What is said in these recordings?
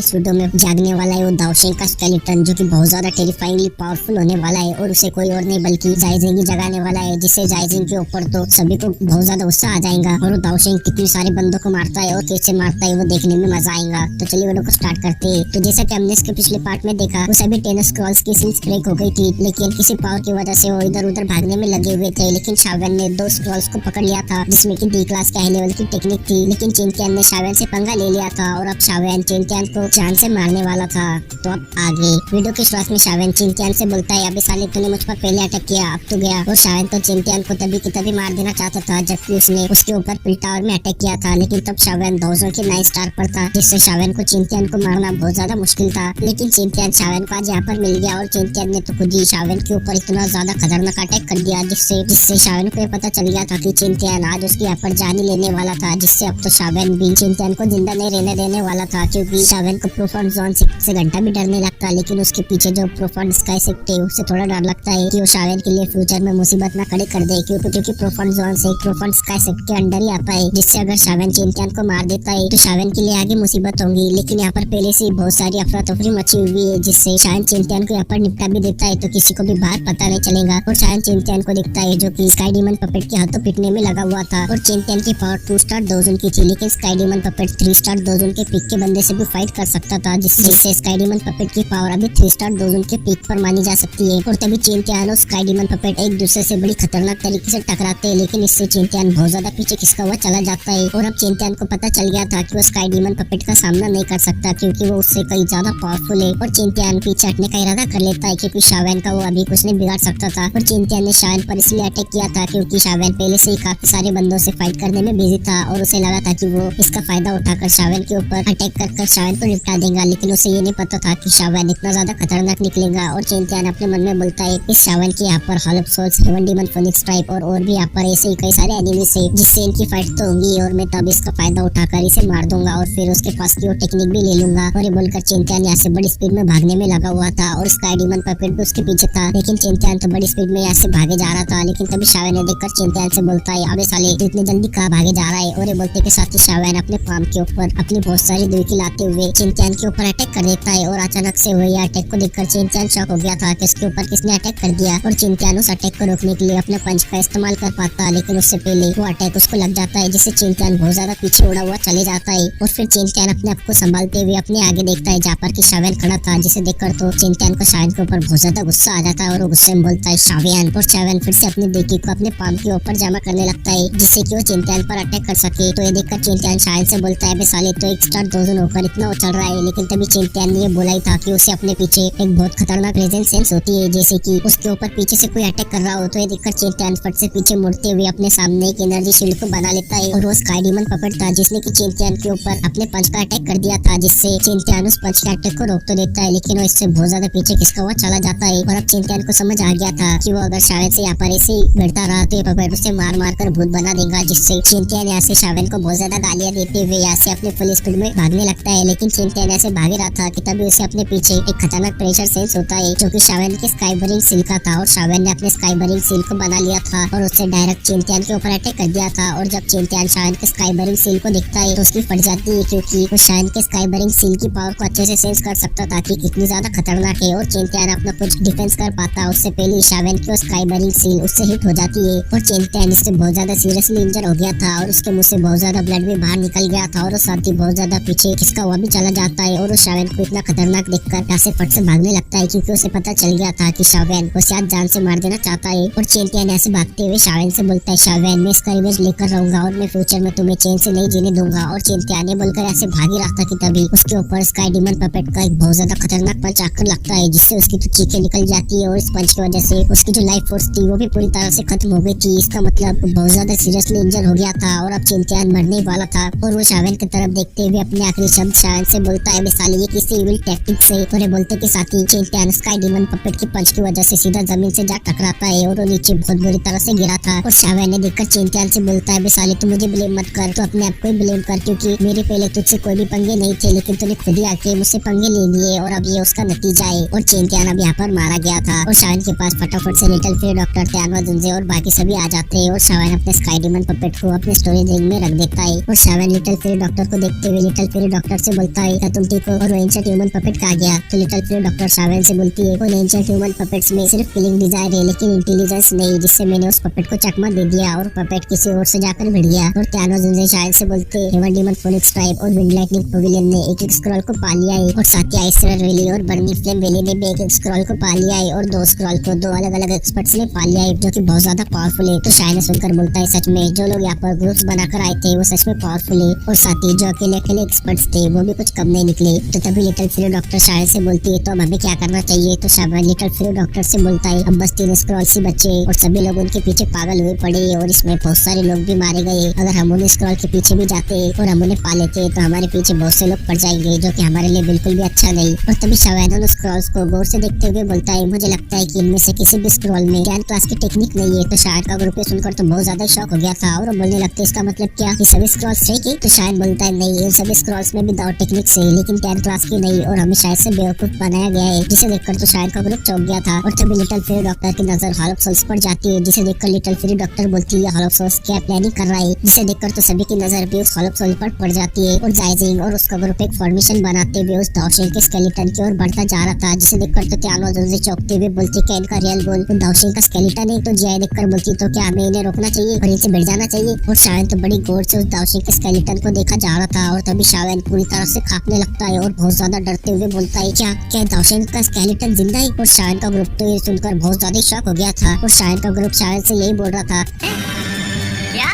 इस वीडियो में जागने वाला है वो दाओशेंग का स्केलेटन, जो कि बहुत ज्यादा टेरिफाइंगली पावरफुल होने वाला है और उसे कोई और नहीं बल्कि जाइजिंग ही जगाने वाला है, जिससे जाइजिंग के ऊपर तो सभी को बहुत ज्यादा गुस्सा आ जाएगा और वो दाओशेंग कितने सारे बंदों को मारता है और कैसे मारता है वो देखने में मजा आएगा। तो चलिए वीडियो को स्टार्ट करते हैं। तो जैसा कि हमने इसके पिछले पार्ट में देखा, वो सभी 10 स्क्रॉल्स की सील्स ब्रेक हो गई थी, लेकिन किसी पावर की वजह से वो इधर उधर भागने में लगे हुए थे। लेकिन शावेन ने 2 स्क्रॉल्स को पकड़ लिया था, जिसमें कि डी क्लास के हाई लेवल की टेक्निक थी। लेकिन चिंटियान ने शावेन से पंगा ले लिया था और अब शावेन चिंटियान को जान से मारने वाला था। तो अब आगे वीडियो की शुरुआत में शावेन चिंटियान से बोलता है, अबे साले तूने मुझ पर पहले अटैक किया, अब तो गया। और शावेन तो चिंटियान को तभी की तभी मार देना चाहता था, जबकि उसने उसके ऊपर पिल टावर में अटैक किया था। लेकिन तब शावेन 200 के 9 स्टार पर था, जिससे शावेन को चिंटियान को मारना बहुत ज्यादा मुश्किल था। लेकिन चिंटियान शावेन को आज यहाँ पर मिल गया और चिंटियान ने तो खुद ही शावेन के ऊपर इतना ज्यादा खतरनाक अटैक कर दिया, जिससे शावेन को पता चल गया था कि चिंटियान आज उसकी यहाँ पर जान ही लेने वाला था। जिससे अब तो शावेन भी चिंटियान को जिंदा नहीं रहने देने वाला था, क्योंकि शावेन को प्रोफाउंड जोन से घंटा भी डर नहीं लगता। लेकिन उसके पीछे जो प्रोफाउंड स्काई सेक्ट है उससे थोड़ा डर लगता है कि वो शावेन के लिए फ्यूचर में मुसीबत ना खड़ी कर दे, क्योंकि प्रोफाउंड जोन से प्रोफाउंड स्काई सेक्ट के अंडर ही आता है, जिससे अगर शावेन चिंटियान को मार देता है तो शावेन के लिए आगे मुसीबत होंगी। लेकिन यहाँ पर पहले से बहुत सारी अफरा तफरी मची हुई है, जिससे शायद चिंटियान को यहाँ पर निपटा भी देता है, तो किसी को भी बाहर पता नहीं चलेगा। और शायद चिंटियान को दिखता है जो कि स्काई डीमन पपेट के हाथों पिटने में लगा हुआ था। और चिंटियान की पावर 2 स्टार डोजन की थी, लेकिन sky demon puppet 3 star dozen के पीक के बंदे से भी फाइट कर सकता था, जिससे स्काई डीमन पपेट की पावर अभी 3 स्टार डोजन के पीक पर मानी जा सकती है। और तभी चिंटियान और स्काई डीमन पपेट एक दूसरे से बड़ी खतरनाक तरीके से टकराते हैं, लेकिन इससे चिंटियान बहुत ज्यादा पीछे खिसका हुआ चला जाता है। और अब चिंटियान को पता चल गया था कि वो स्काई डीमन पपेट का सामना नहीं कर सकता, क्योंकि वो उससे कई ज्यादा पावरफुल है। और चिंटियान पीछे हटने का इरादा कर लेता है, क्योंकि शावेन का वो अभी कुछ नहीं बिगाड़ सकता था। और चिंटियान ने शावेन पर इसलिए अटैक किया था क्योंकि शावेन पहले से ही काफी सारे बंदों से फाइट करने में बिजी था और उसे लगा था कि वो इसका फायदा उठाकर शावेन के ऊपर अटैक कर शावेन को निपटा देगा। लेकिन उसे ये नहीं पता था कि शावेन इतना ज्यादा खतरनाक निकलेगा। और चिंटियान अपने मन में बोलता है, इस शावेन के यहाँ पर hall of souls, heaven demon, phoenix tribe और भी यहाँ पर ऐसे ही कई सारे एनिमीज है, जिससे इनकी फाइट तो होगी और मैं तब इसका फायदा उठाकर इसे मार दूंगा और फिर उसके पास की वो टेक्निक भी ले लूंगा। और ये बोलकर चिंटियान यहाँ से बड़ी स्पीड में भागने में लगा हुआ था और स्काई डीमन पपेट भी उसके पीछे था। लेकिन चिंटियान तो बड़ी स्पीड में यहाँ से भागे जा रहा था। लेकिन तभी शावेन ने देखकर चिंटियान से बोलता है, अबे साले तू इतनी जल्दी कहाँ भागे जा रहा है। और ये बोलते के साथ ही शावेन अपने पाम के ऊपर अपनी बहुत सारी दुर्की लाते हुए चिंटियान के ऊपर अटैक कर देता है। और अचानक से हुए अटैक को देखकर चिंटियान शॉक हो गया था कि इसके ऊपर किसने अटैक कर दिया। और चिंटियान उस अटैक को रोकने के लिए अपने पंच का इस्तेमाल कर पाता, लेकिन उससे पहले वो अटैक उसको लग जाता है, जिससे चिंटियान बहुत ज्यादा पीछे उड़ा हुआ चले जाता है। और फिर चिंटियान अपने आप को संभालते हुए अपने आगे देखता है जहाँ पर कि शावेन खड़ा था, जिसे देखकर तो चिंटियान को शावेन के ऊपर बहुत ज्यादा गुस्सा आ जाता है और वो गुस्से में बोलता है शावेन। और शावेन फिर से अपनी देखी को अपने पाम के ऊपर जमा करने लगता है, जिससे कि वो चिंटियान पर अटैक कर सके। तो ये देखकर चिंटियान शावेन से बोलता है, बे साले तो 1 स्टार डोजन होकर इतना उछल रहा है। लेकिन तभी चिंटियान ने ये बोला ही था कि उसे अपने पीछे एक बहुत खतरनाक प्रेजेंस सेंस होती है, जैसे कि उसके ऊपर पीछे से कोई अटैक कर रहा हो। तो ये देखकर चिंटियान फट से पीछे मुड़ते हुए अपने सामने एक एनर्जी शील्ड को बना लेता है। और वो स्काई डीमन पपेट था, जिसने कि चिंटियान के ऊपर अपने पंच का अटैक कर दिया था, जिससे चिंटियान उस पंच के अटैक को रोक तो देता है, लेकिन वो इससे बहुत ज्यादा पीछे खिसका हुआ चला जाता है। और अब चिंटियान को समझ आ गया था कि वो अगर शावेन से यहाँ पर ऐसे ही भिड़ता रहा तो ये पपेट उसे मार मार कर भूत बना देगा, जिससे चिंटियान यहाँ से शावेन को बहुत ज्यादा गालियां देते हुए यहाँ से अपने फुल स्पीड में भागने लगता है। लेकिन चिंटियान ऐसे भाग रहा था कि तभी उसे अपने पीछे एक खतरनाक प्रेशर सेंस होता है, जो कि शावेन के स्काई बरिंग सील का था। और शावेन ने अपने स्काई बरिंग सील को बना लिया था और उससे डायरेक्ट चिंटियान के ऊपर अटैक कर दिया था। और जब चिंटियान शावेन के स्काई बरिंग सील को देखता है तो उसकी फट जाती है, क्योंकि वो शावेन के स्काई बरिंग सील की पावर को अच्छे से सेंस कर सकता था कि कितनी ज्यादा खतरनाक है। और चिंटियान अपना कुछ डिफेंस कर पाता उससे पहले शावेन की स्काई बरिंग सील उससे हिट हो जाती है। और चिंटियान इससे बहुत ज्यादा सीरियसली इंजर हो गया था और उसके मुंह से बहुत ज्यादा ब्लड भी बाहर निकल गया था और साथ ही बहुत ज्यादा पीछे खिसका हुआ भी चला जाता है। और शावेन को इतना खतरनाक देखकर यहाँ से फट से भागने लगता है, क्योंकि उसे पता चल गया था कि शावेन उसे आज जान से मार देना चाहता है। और चिंटियान ऐसे भागते हुए शावेन से बोलता है, शावेन मैं इसका रिवेंज लेकर रहूंगा और मैं फ्यूचर में तुम्हें चैन से नहीं जीने दूंगा। और चिंटियान ने बोलकर ऐसे भाग ही रहा था कि तभी उसके ऊपर स्काई डीमन पपेट का एक बहुत ज्यादा खतरनाक पंच आकर लगता है, जिससे उसकी तो चीखें निकल जाती है। और इस पंच की वजह से उसकी जो लाइफ फोर्स थी वो भी पूरी तरह से खत्म हो गई थी। इसका मतलब बहुत ज्यादा सीरियसली इंजर हो गया था और अब चिंटियान मरने वाला था। और वो शावेन की तरफ देखते हुए अपने आखिरी शब्द शावेन से बोलता है, मिसाल ये किसी इविल टैक्टिक से। और बोलते के साथ ही चिंटियान स्काई डीमन पपेट की पंच की वजह से सीधा जमीन से जा टकराता है और वो नीचे बहुत बुरी तरह से गिरा था। और शावेन ने देखकर चिंटियान से बोलता है, मिसाल तू मुझे ब्लेम मत कर, तो अपने आप को ही ब्लेम कर, क्योंकि मेरे पहले तुझसे कोई भी पंगे नहीं थे, लेकिन तूने खुद ही आके मुझसे पंगे ले लिए और अब ये उसका नतीजा है। और चिंटियान अब यहाँ पर मारा गया था और शावेन के पास फटाफट से लिटिल फेयर डॉक्टर त्यानवा जुंजे और बाकी सभी आ जाते हैं। और शावेन अपने स्काई डीमन पपेट को अपने स्टोरेज रिंग में रख देता है। और शावेन लिटिल फेयर डॉक्टर को देखते हुए लिटिल फेयर डॉक्टर से बोलता है, है, क्या तुम ठीक हो? और वो एंशिएंट ह्यूमन पपेट कहाँ गया? तो लिटिल फ्री डॉक्टर शावेन से बोलती है, उन एंशिएंट ह्यूमन पपेट्स में सिर्फ किलिंग डिजायर है लेकिन इंटेलिजेंस नहीं, जिससे मैंने उस पपेट को चकमा दे दिया और पपेट किसी और से जाकर भिड़ गया। और त्यानोस उनसे शावेन से बोलते, हेवन डीमन फोनिक्स ट्राइब और विंड लाइटनिंग पवेलियन ने एक स्क्रॉल को पा लिया है, और साथ ही आइसर वैली और बर्नी फ्लेम वैली ने भी एक स्क्रॉल को पा लिया है, और 2 स्क्रॉल को 2 अलग अलग एक्सपर्ट्स ने पा लिया है जो कि बहुत ज्यादा पावरफुल है। तो शायन सुनकर बोलता है, सच में जो लोग यहाँ पर ग्रुप्स बनाकर आए थे वो सच में पावरफुल है, और साथ ही जो अकेले अकेले एक्सपर्ट्स थे वो भी कुछ कम नहीं निकले। तो तभी लिटिल फ्री डॉक्टर शायन से बोलती है, तो अब हमें क्या करना चाहिए? तो शायन लिटिल फ्री डॉक्टर से बोलता है, अब बस 3 स्क्रॉल से बचे और सभी लोग उनके पीछे पागल हुए पड़े और इसमें बहुत सारे लोग भी मारे गए। अगर हम उन स्क्रॉल के पीछे भी जाते और हम उन्हें पा लेते तो हमारे पीछे बहुत से लोग पड़ जाएंगे जो कि हमारे लिए बिल्कुल भी अच्छा नहीं। और तभी शायन उन स्क्रॉल्स को गौर से देखते हुए बोलता है, मुझे लगता है कि इनमें से किसी भी स्क्रॉल में ज्ञान क्लास की टेक्निक नहीं है। तो शायन का ग्रुप ये सुनकर तो बहुत ज्यादा शॉक हो गया था और वो बोलने लगते, इसका मतलब क्या ये सभी स्क्रॉल्स फेक है? तो शायन बोलता है, नहीं, इन सभी स्क्रॉल्स में भी दाव टेक्निक्स है लेकिन 10 क्लास की नहीं, और हमें शायद से बेवकूफ बनाया गया है। जिसे देखकर तो शायन का ग्रुप चौंक गया था। और तभी लिटिल फ्री डॉक्टर की नजर हॉल ऑफ सोल्स पर जाती है, जिसे देखकर लिटिल फ्री डॉक्टर बोलती है, हॉल ऑफ सोल्स क्या प्लानिंग कर रहा है? जिसे देखकर तो सभी की नजर भी उस हॉल ऑफ सोल्स पर पड़ जाती है, और जाइजिंग और उसका ग्रुप एक फॉर्मेशन बनाते हुए उस दावशेल के स्केलेटन की ओर बढ़ता जा रहा था। जिसे देखकर तो त्यानोस उनसे चौंकते हुए बोलती, क्या इनका रियल गोल उन दावशेल का स्केलेटन है? तो जिया देखकर बोलती, तो क्या हमें इन्हें रोकना चाहिए और इनसे भिड़ जाना चाहिए? और शायन तो बड़ी गौर से उस दावशेल के स्केलेटन को देखा जा रहा था, और तभी शायन पूरी तरह से कांपने लगता है और बहुत ज्यादा डरते हुए बोलता है, क्या दावशेल का स्केलेटन जिंदा है? और शायन का ग्रुप तो ये सुनकर बहुत ज्यादा शॉक हो गया था, और शायन का ग्रुप शायन से यही बोल रहा था, क्या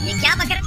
ये क्या बक रहा?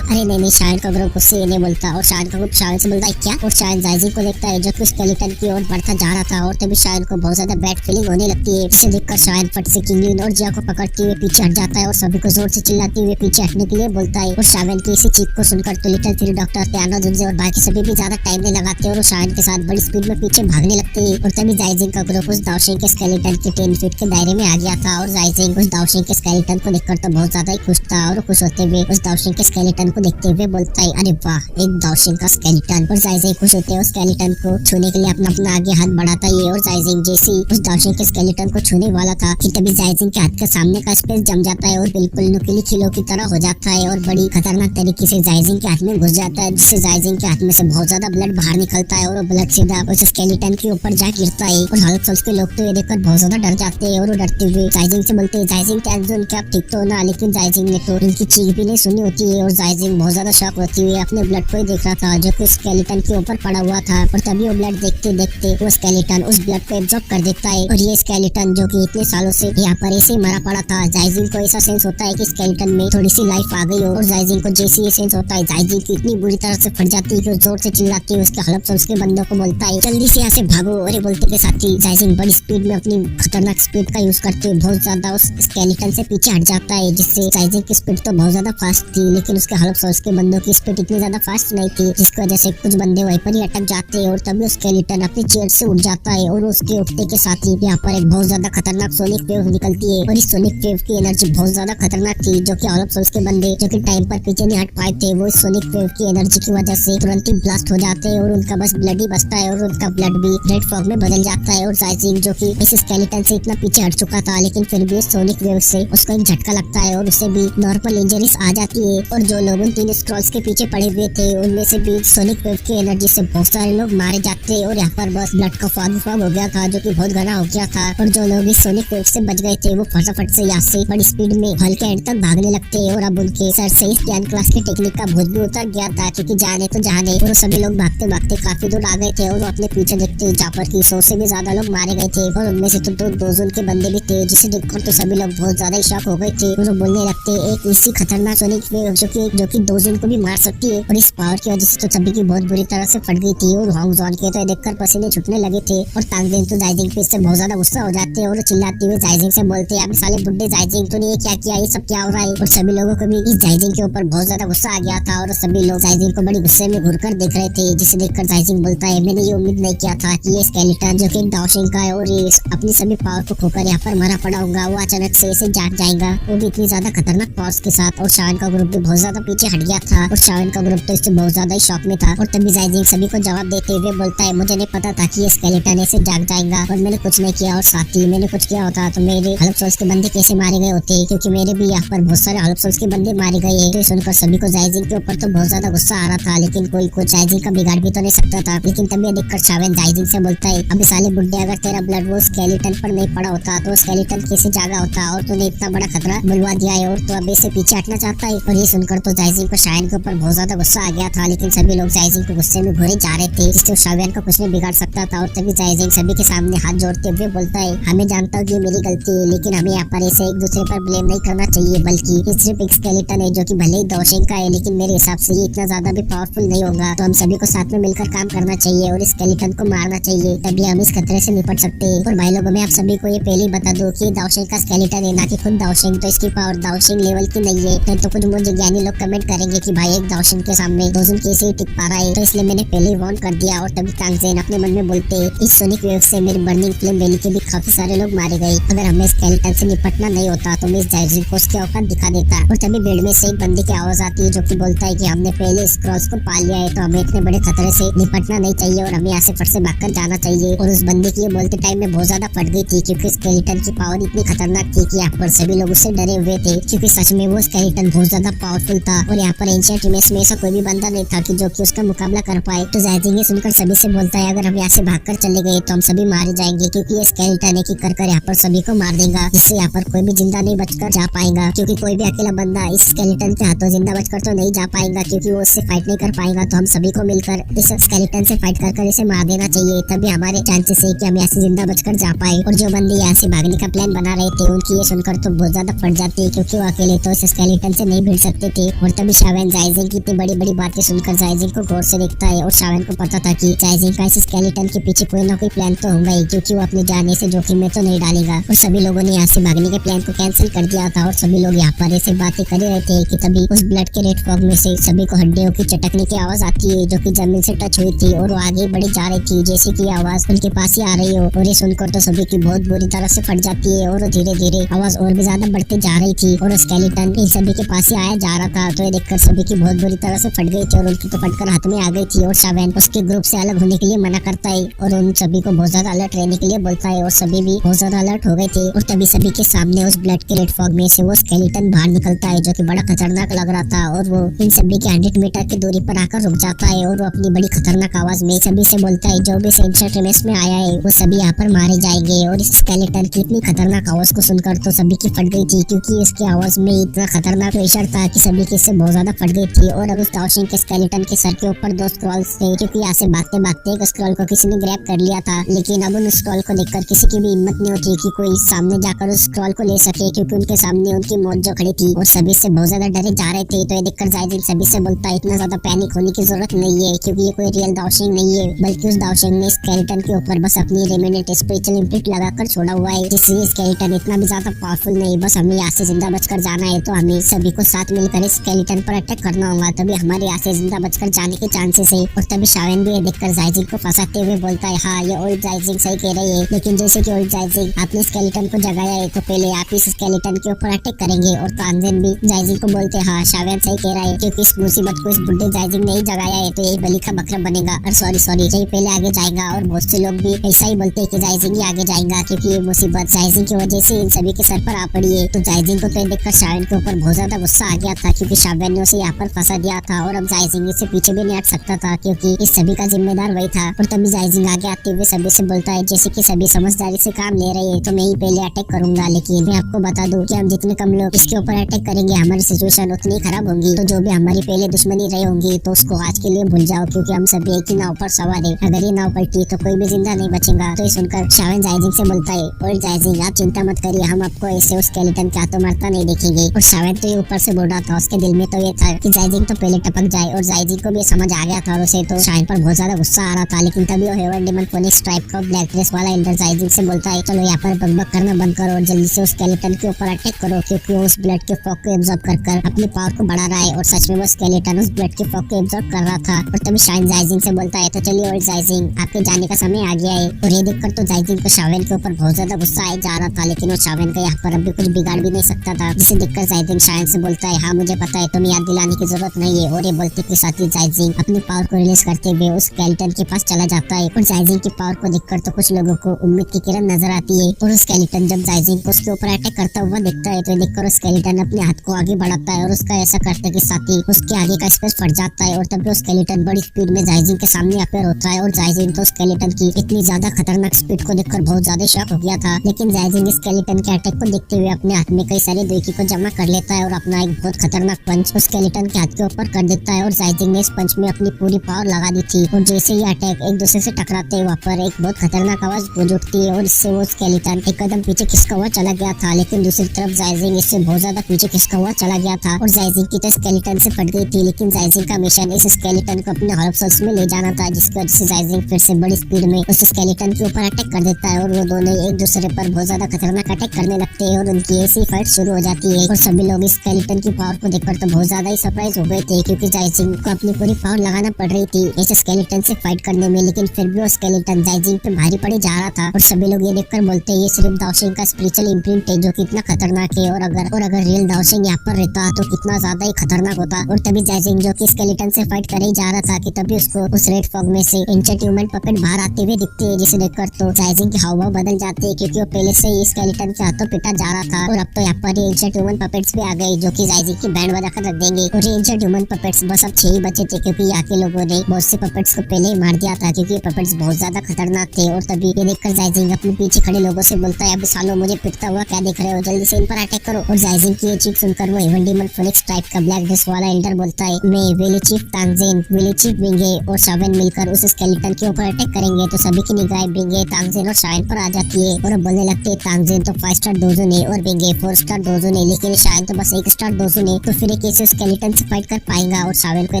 अरे नहीं, शायन का ग्रुप उससे ये नहीं बोलता, और शायन का ग्रुप शायन से बोलता है, क्या? और शायन जाइजिंग को देखता है जो कि स्केलेटन की ओर बढ़ता जा रहा था, और तभी शायन को बहुत ज्यादा बैड फीलिंग होने लगती है। जिसे देखकर शायन फट से किंगलिन और जिया को पकड़ते हुए पीछे हट जाता है और सभी को जोर से चिल्लाते हुए पीछे हटने के लिए बोलता है। और शायन की इसी चीख को सुनकर तो लिटिल फ्री डॉक्टर त्यानोस उनसे और बाकी सभी भी ज्यादा टाइम नहीं लगाते और शायन के साथ बड़ी स्पीड में पीछे भागने लगते हैं। और तभी जाइजिंग का ग्रुप उस दावशेल के स्केलेटन के 10 फीट के दायरे में आ गया था, और जाइजिंग उस दावशेल के स्केलेटन को देखकर तो बहुत ज्यादा ही खुश था, और खुश होते हुए उस दावशेल के स्केलेटन को देखते हुए बोलता है, अरे वाह, एक दावशेल का स्केलेटन। और जाइजिंग खुश होते हैं उस स्केलेटन को छूने के लिए अपना आगे हाथ बढ़ाता है, और जाइजिंग जैसे उस दावशेल के स्केलेटन को छूने वाला था कि तभी जाइजिंग के हाथ के सामने का स्पेस जम जाता है और बिल्कुल नुकीली खिलो की तरह हो जाता है, और बड़ी खतरनाक तरीके से जाइजिंग के हाथ में घुस जाता है, जिससे जाइजिंग के हाथ में से बहुत ज्यादा ब्लड बाहर निकलता है, और वो ब्लड सीधा उस स्केलेटन के ऊपर जा गिरता है। और हॉल ऑफ सोल्स के लोग तो ये देखकर बहुत ज्यादा डर जाते हैं, और वो डरते हुए जाइजिंग से बोलते हैं, जाइजिंग टेंशन क्या आप ठीक तो ना? लेकिन जाइजिंग ने तो इनकी चीख भी नहीं सुनी होती है, और जाइजिंग बहुत ज्यादा शॉक होती हुई अपने ब्लड को ही देख रहा था जो कि स्केलेटन के ऊपर पड़ा हुआ था। और तभी वो ब्लड देखते देखते वो स्केलेटन उस ब्लड को एब्जॉर्ब कर देता है, और ये स्केलेटन जो कि इतने सालों से यहाँ पर ऐसे ही मरा पड़ा था, जाइजिंग को ऐसा सेंस होता है कि स्केलेटन में थोड़ी सी लाइफ आ गई हो, और जाइजिंग को जैसे ये सेंस होता है जाइजिंग की इतनी बुरी तरह से फट जाती है कि जोर से चिल्लाती है, उसके हॉल ऑफ सोल्स के बंदों को बोलता है, जल्दी से यहाँ से भागो। और ये बोलते के साथ ही जाइजिंग बड़ी स्पीड में अपनी खतरनाक स्पीड का यूज करते हुए बहुत ज्यादा उस स्केलेटन से पीछे हट जाता है, जिससे जाइजिंग की स्पीड तो बहुत ज्यादा फास्ट थी लेकिन उसके हॉल ऑफ सोल्स के बंदों की स्पीड इतनी ज्यादा फास्ट नहीं थी, जिसकी वजह से कुछ बंदे वहीं पर ही अटक जाते हैं। और तभी स्केलेटन अपनी चेयर से उठ जाता है, और उसके उठने के साथ ही यहाँ पर एक बहुत ज्यादा खतरनाक सोनिक वेव निकलती है, और इस सोनिक वेव की एनर्जी बहुत ज्यादा खतरनाक थी, जो कि हॉल ऑफ सोल्स के बंदे जो कि टाइम पर पीछे नहीं हट पाए थे वो इस सोनिक वेव की एनर्जी की वजह से तुरंत ही ब्लास्ट हो जाते हैं, और उनका बस ब्लड ही बचता है, और उनका ब्लड भी रेड फॉग में बदल जाता है। और जाइजिंग जो कि इस स्केलेटन से इतना पीछे हट चुका था लेकिन फिर भी इस सोनिक वेव से उसको एक झटका लगता है, और उसे भी नॉर्मल इंजरीज आ जाती है, और जो लोग उन 3 स्क्रॉल्स के पीछे पड़े हुए थे उनमें से भी सोनिक वेव की एनर्जी से बहुत सारे लोग मारे जाते हैं, और यहाँ पर बस ब्लड का फॉग हो गया था जो कि बहुत घना हो गया था। और जो लोग इस सोनिक वेव से बच गए थे वो फटाफट से यहाँ से बड़ी स्पीड में हॉल के एंड तक भागने लगते हैं, और अब उनके सर से इस ज्ञान क्लास की टेक्निक का भूत भी उतर गया था, क्योंकि जाने तो जाने और सभी लोग भागते भागते काफी दूर आ गए थे, और वो अपने पीछे देखते जहाँ पर की 100 से भी ज्यादा लोग मारे गए थे, और उनमें से तो 2 जोन के बंदे भी थे, जिसे देखकर तो सभी लोग बहुत ज्यादा शॉक हो गए थे, और वो बोलने लगते एक ऐसी खतरनाक सोनिक वेव जो कि 2 जोन को भी मार सकती है, और इस पावर की वजह से तो सभी की बहुत बुरी तरह से फट गई थी। और हॉन्ग जॉन के तो देखकर पसीने छूटने लगे थे, और तांगदेन तो जाइजिंग पे इससे बहुत ज्यादा गुस्सा हो जाते हैं, और चिल्लाते हुए जाइजिंग से बोलते हैं, अभी साले बुड्ढे जाइजिंग तूने ये क्या किया, ये सब क्या हो रहा है? और सभी लोगों को भी इस जाइजिंग के ऊपर बहुत ज्यादा गुस्सा आ गया था, और सभी लोग जाइजिंग को बड़ी गुस्से में घूरकर देख रहे थे, जिसे देखकर जाइजिंग बोलता है, मैंने ये उम्मीद नहीं किया था कि ये स्केलेटन जो कि दावशेल का है और ये अपनी सभी पावर को खोकर यहाँ पर मरा पड़ा होगा, वो अचानक से ऐसे जाग जाएगा, वो भी इतनी ज्यादा खतरनाक पावर्स के साथ। और शान का ग्रुप भी बहुत ज्यादा पीछे पीछे हट गया था और शावन का ग्रुप तो इससे बहुत ज्यादा ही शॉक में था। और तभी जाइजिंग सभी को जवाब देते हुए बोलता है, मुझे नहीं पता था कि ये स्केलेटन ऐसे जाग जाएगा और मैंने कुछ नहीं किया, और साथ ही मैंने कुछ किया होता तो मेरे हल्क सोल्स के बंदे कैसे मारे गए होते, क्योंकि मेरे भी यहाँ पर बहुत सारे हल्क सोल्स के बंदे मारे गए। तो सुनकर सभी को जाइजिंग के ऊपर तो बहुत ज्यादा गुस्सा आ रहा था, लेकिन कोई कुछ जाइजिंग का बिगाड़ भी तो नहीं सकता था। लेकिन तभी देखकर शावन जाइजिंग से बोलता है, अबे साले बुड्ढे, अगर तेरा ब्लड वो स्केलेटन पर नहीं पड़ा होता तो स्केलेटन कैसे जागा होता, और तूने इतना बड़ा खतरा बुलवा दिया है और तू अब इससे पीछे हटना चाहता है। और ये सुनकर तो जाइजिंग को शावन के ऊपर बहुत ज्यादा गुस्सा आ गया था, लेकिन सभी लोग जाइजिंग को गुस्से में घुरे जा रहे थे, जिससे शावन को कुछ नहीं बिगाड़ सकता था। और तभी जाइजिंग सभी के सामने हाथ जोड़ते हुए बोलता है, हमें जानता हूँ कि ये मेरी गलती है, लेकिन हमें यहाँ पर ऐसे एक दूसरे पर ब्लेम नहीं करना चाहिए, बल्कि ये सिर्फ एक स्केलेटन है जो कि भले ही दाओशिंग का है, लेकिन मेरे हिसाब से ये इतना ज्यादा भी पावरफुल नहीं होगा। तो हम सभी को साथ में मिलकर काम करना चाहिए और इस स्केलेटन को मारना चाहिए, तभी हम इस खतरे से निपट सकते हैं। और भाई लोगों, मैं आप सभी को ये पहले ही बता दूं कि दाओशिंग का स्केलेटन है, ना कि खुद दाओशिंग, तो इसकी पावर दाओशिंग लेवल की नहीं है। नहीं तो कुछ मुझे ज्ञानी लोग कमेंट करेंगे कि भाई एक दाओशिंग के सामने दोजन कैसे ही टिक पा रहा है, तो इसलिए मैंने पहले ही वार्न कर दिया। और तभी कांगजेन अपने मन में बोलते, इस सोनिक वेव से मेरे बर्निंग फ्लेम वैली के भी काफी सारे लोग मारे गए, अगर हमें स्केलेटन से निपटना नहीं होता तो मैं इस जाइजिंग को उसके औकात दिखा देता। और तभी भीड़ में से एक बंदे की आवाज आती है जो कि बोलता है कि हमने पहले स्क्रॉल्स को पा लिया है, तो हमें इतने बड़े खतरे से निपटना नहीं चाहिए और हमें यहाँ से फट से भागकर जाना चाहिए। और उस बंदे की ये बोलते टाइम में बहुत ज्यादा फट गई थी, क्योंकि स्केलेटन की पावर इतनी खतरनाक थी कि यहाँ पर सभी लोग उससे डरे हुए थे, क्योंकि सच में वो स्केलेटन बहुत ज्यादा पावरफुल था। और यहाँ पर एंशिएंट इमेज में ऐसा कोई भी बंदा नहीं था कि जो कि उसका मुकाबला कर पाए। तो जाइजिंग ये सुनकर सभी से बोलता है, अगर हम यहाँ से भागकर चले गए तो हम सभी मारे जाएंगे, क्योंकि ये स्केलेटन है कि कर यहाँ पर सभी को मार देगा, जिससे यहाँ पर कोई भी जिंदा नहीं बचकर जा पाएगा, क्योंकि कोई भी अकेला बंदा इस स्केलेटन के हाथों जिंदा बचकर तो नहीं जा पाएगा, क्योंकि वो उससे फाइट नहीं कर पाएगा। तो हम सभी को मिलकर इस स्केलेटन से फाइट कर इसे मार देना चाहिए, तभी हमारे चांसेस है कि हम यहाँ से जिंदा बचकर जा पाए। और जो बंदे यहाँ से भागने का प्लान बना रहे थे उनकी ये सुनकर तो बहुत ज्यादा फट जाती है, क्योंकि वो अकेले तो इस स्केलेटन से नहीं भिड़ सकते थे। और तभी शावन जाइजिंग की इतनी बड़ी बड़ी बातें सुनकर जाइजिंग को गौर से देखता है, और शावन को पता था कि जाइजिंग का इस स्केलेटन के पीछे कोई ना कोई प्लान तो होगा ही, क्योंकि वो अपनी जान से जोखिम में तो नहीं डालेगा। और सभी लोगों ने यहाँ से भागने के प्लान को कैंसिल कर दिया था, और सभी लोग यहाँ पर ऐसे बातें कर रहे थे कि तभी उस ब्लड के रेड फॉग में से सभी को हड्डियों की चटकने की आवाज आती है, जो कि जमीन से टच हुई थी, और वो आगे बढ़ी जा रही थी जैसे कि आवाज उनके पास ही आ रही हो। और ये सुनकर तो सभी की बहुत बुरी तरह से फट जाती है, और धीरे धीरे आवाज और भी ज्यादा बढ़ती जा रही थी, और स्केलेटन इन सभी के पास ही आया जा रहा था। तो ये देखकर सभी की बहुत बुरी तरह से फट गई थी, और उनकी तो फटकर हाथ में आ गई थी। और शावन उसके ग्रुप से अलग होने के लिए मना करता है और उन सभी को बहुत ज्यादा अलर्ट रहने के लिए बोलता है, और सभी भी बहुत ज्यादा अलर्ट हो गए थे। और तभी सभी के सामने उस ब्लड के रेड फॉग में से वो स्केलेटन बाहर निकलता है, जो कि बड़ा खतरनाक लग रहा था, और वो इन सभी के 100 मीटर की दूरी पर आकर रुक जाता है, और वो अपनी बड़ी खतरनाक आवाज में सभी से बोलता है, जो भी एंशिएंट इमेज में आया है वो सभी यहाँ पर मारे जाएंगे। और इस स्केलेटन की इतनी खतरनाक आवाज को सुनकर तो सभी की फट गई थी, क्योंकि इसकी आवाज में इतना खतरनाक प्रेशर था कि सभी की इससे बहुत ज्यादा फट गई थी। और अब उस दाओशिंग के स्केलेटन के सर के ऊपर 2 स्क्रॉल्स थे, क्योंकि यहाँ से भागते भागते एक स्क्रॉल को किसी ने ग्रैब कर लिया था, लेकिन अब उन स्क्रॉल को देखकर किसी की भी हिम्मत नहीं होती कि कोई सामने जाकर उस स्क्रॉल को ले सके, क्योंकि उनके सामने उनकी मौत जो खड़ी थी, और सभी से बहुत ज्यादा डरे जा रहे थे। तो ये देखकर जाइजिंग सभी से बोलता है, इतना ज्यादा पैनिक होने की जरूरत नहीं है, क्योंकि ये कोई रियल दाओशिंग नहीं है, बल्कि उस दाओशिंग ने स्केलेटन के ऊपर बस अपनी रेमिनेंट स्पिरिचुअल इम्प्रिंट लगाकर छोड़ा हुआ है, जिससे स्केलेटन इतना भी ज्यादा पावरफुल नहीं, बस हमें यहाँ से जिंदा बचकर जाना है। तो हमें सभी को साथ मिलकर इस स्केलेटन पर अटैक करना होगा, तभी हमारे यहाँ से जिंदा बचकर जाने के चांसेस है। और तभी शावन भी देखकर जाइजिंग को फंसाते हुए बोलता है, हाँ ये ओल्ड जाइजिंग सही कह रही है, लेकिन जैसे कि ओल्ड जाइजिंग आपने स्केलेटन को जगाया है, तो पहले आप इस स्केलेटन के ऊपर अटैक करेंगे। और कांगजेन भी जाइजिंग को बोलते हैं, हाँ शावन सही कह रहा है, क्योंकि इस मुसीबत को इस बुढ़े जाइजिंग ने ही जगाया है, तो यही बलि का बकरा बनेगा। और सॉरी यही पहले आगे जाएगा। और बहुत से लोग भी ऐसा ही बोलते हैं कि जाइजिंग ही आगे जाएगा, क्योंकि ये मुसीबत जाइजिंग की वजह से इन सभी के सर पर आ पड़ी है। तो जाइजिंग को तो देखकर शावन के ऊपर बहुत ज्यादा गुस्सा आ गया था, क्योंकि शावन ने उसे यहाँ पर फंसा दिया था, और अब जाइजिंग इससे पीछे भी नहीं हट सकता था, क्योंकि इस सभी का जिम्मेदार वही था। और तभी जाइजिंग आगे आते हुए सभी से बोलता है, जैसे कि सभी समझदारी से काम ले रहे हैं तो मैं ही पहले अटैक करूंगा, लेकिन मैं आपको बता दूं कि हम जितने कम लोग इसके ऊपर अटैक करेंगे हमारी सिचुएशन उतनी खराब होगी। तो जो भी हमारी पहले दुश्मनी रही होंगी तो उसको आज के लिए भूल जाओ, क्योंकि हम सभी एक ही नाव पर सवार है, अगर ये नाव पलटी तो कोई भी जिंदा नहीं बचेगा। तो ये सुनकर शावन जाइजिंग से बोलता है, और जाइजिंग आप चिंता मत करिए, हम आपको ऐसे उस स्केलेटन के हाथों मरता नहीं देखेंगे। और शावन तो ये ऊपर से बोल रहा था, उसके दिल में तो ये था कि जाइजिंग तो पहले टपक जाए, और जाइजिंग को भी समझ आ गया था, और उसे तो शावन पर बहुत ज्यादा गुस्सा आ रहा था। लेकिन तभी वो हेवन डेमन फोनिक्स स्ट्राइप का ब्लैक ड्रेस वाला एल्डर जाइजिंग से बोलता है, चलो यहाँ पर बकबक करना बंद करो और जल्दी से उस स्केलेटन के ऊपर अटैक करो, क्योंकि वो उस ब्लड के फॉग को एब्जॉर्ब कर अपनी पावर को बढ़ा रहा है। और सच में वो स्केलेटन उस ब्लड के फॉग को एब्जॉर्ब कर रहा था। और तभी शावन जाइजिंग से बोलता है, तो चलिए और जाइजिंग आपके जाने का समय आ गया है। और ये देखकर तो जाइजिंग को शावन के ऊपर बहुत ज्यादा गुस्सा आ जा रहा था, लेकिन वो शावन का यहाँ पर अभी कुछ बिगाड़ भी नहीं सकता था, जिसे देखकर जाइजिंग शावन से बोलता है, हाँ मुझे पता है तुम्हें याद दिलाने की जरूरत नहीं है। और ये बोलते के साथ ही जायजिंग अपनी पावर को रिलीज करते हुए उस स्केलेटन के पास चला जाता है। और जायजिंग की पावर को देखकर तो कुछ लोगों को उम्मीद की किरण नजर आती है। और उस स्केलेटन जब जायजिंग को उसके ऊपर अटैक करता हुआ दिखता है तो देखकर उस स्केलेटन अपने हाथ को आगे बढ़ाता है और उसका ऐसा करते के साथ ही उसके आगे का स्पेस फट जाता है। और तभी उस स्केलेटन बड़ी स्पीड में जायजिंग के सामने अपीयर होता है। और जायजिंग तो स्केलेटन की इतनी ज्यादा खतरनाक स्पीड को देखकर बहुत ज्यादा शॉक हो गया था। लेकिन जायजिंग स्केलेटन के अटैक को देखते हुए अपने हाथ में कई सारे दोईकी को जमा कर लेता है और अपना एक बहुत खतरनाक पंच उस स्केलेटन के हाथ के ऊपर कर देता है। और जायजिंग ने इस पंच में अपनी पूरी पावर लगा दी थी। और जैसे ही अटैक एक दूसरे से टकराते हैं वहाँ पर एक बहुत खतरनाक आवाज गूंज उठती है और इससे वो स्केलेटन एक कदम पीछे खिसका हुआ चला गया था। लेकिन दूसरी तरफ जायजिंग इससे बहुत ज्यादा पीछे खिसका हुआ चला गया था और जायजिंग की तो स्केलेटन से फट गई थी। लेकिन जायजिंग का मिशन इस स्केलेटन को अपने हॉर्प सोल्स में ले जाना था, जिसकी वजह से जायजिंग फिर से बड़ी स्पीड में उस स्केलेटन के ऊपर अटैक कर देता है। और वो दोनों एक दूसरे पर बहुत ज्यादा खतरनाक अटैक करने लगते हैं और उनकी ऐसी फाइट शुरू हो जाती है। और सभी लोग इस स्केलेटन की पावर को देखकर तो बहुत ज्यादा ही सरप्राइज हो गए थे, क्योंकि जायजिंग को अपनी पूरी पावर लगाना पड़ रही थी इस स्केलेटन से फाइट करने में। लेकिन फिर भी वो स्केलेटन जायजिंग पे भारी पड़े जा रहा था। और सभी लोग ये देखकर बोलते हैं ये सिर्फ दाओशिंग का स्पिरिचुअल इम्प्रिंट है जो कि इतना खतरनाक है। और अगर रियल दाओशिंग यहाँ पर रहता तो कितना ज्यादा ही खतरनाक होता। और तभी जायजिंग जो कि स्केलेटन से फाइट कर ही जा रहा था कि तभी उसको उस रेड फॉग में से एंशिएंट ह्यूमन पपेट बाहर आते हुए दिखते हैं, जिसे देखकर तो जायजिंग के हाव बदल जाते हैं, क्योंकि वो पहले से ही स्केलेटन के हाथों पिटा जा रहा था। और अब तो यहाँ पर एंशिएंट ह्यूमन पपेट्स भी आ गए जो कि जायजिंग की बैंड बजाकर रख देंगे। और एंशिएंट ह्यूमन पपेट्स बस अब 6 ही बचे थे, क्योंकि यहाँ के लोगों ने बहुत से पपेट्स को पहले ही मार दिया था, क्योंकि ये पपेट्स बहुत ज्यादा खतरनाक थे। और तभी ये देखकर जायजिंग अपने पीछे खड़े लोगों से बोलता है, अब सालों मुझे पिटता हुआ क्या देख रहे हो, जल्दी से इन पर अटैक करो। और जायजिंग की ये चीख सुनकर वो हेवन डीमन फेलिक्स टाइप का ब्लैक ड्रेस वाला एल्डर बोलता है, मैं विली चीफ तांगजेन, विली चीफ बिंगे और शावेन मिलकर उस स्केलेटन के ऊपर अटैक करेंगे। तो सभी की निगाहें बिंगे, तांगजेन और शावेन पर आ जाती है और अब बोलने लगते हैं तांगजेन तो 5 स्टार डोजन है और बिंगे 4 स्टार डोजन है, लेकिन शावेन तो बस 1 स्टार डोजन है। तो फिर कैसे स्केलेटन से फाइट कर पाएगा। और शावेन को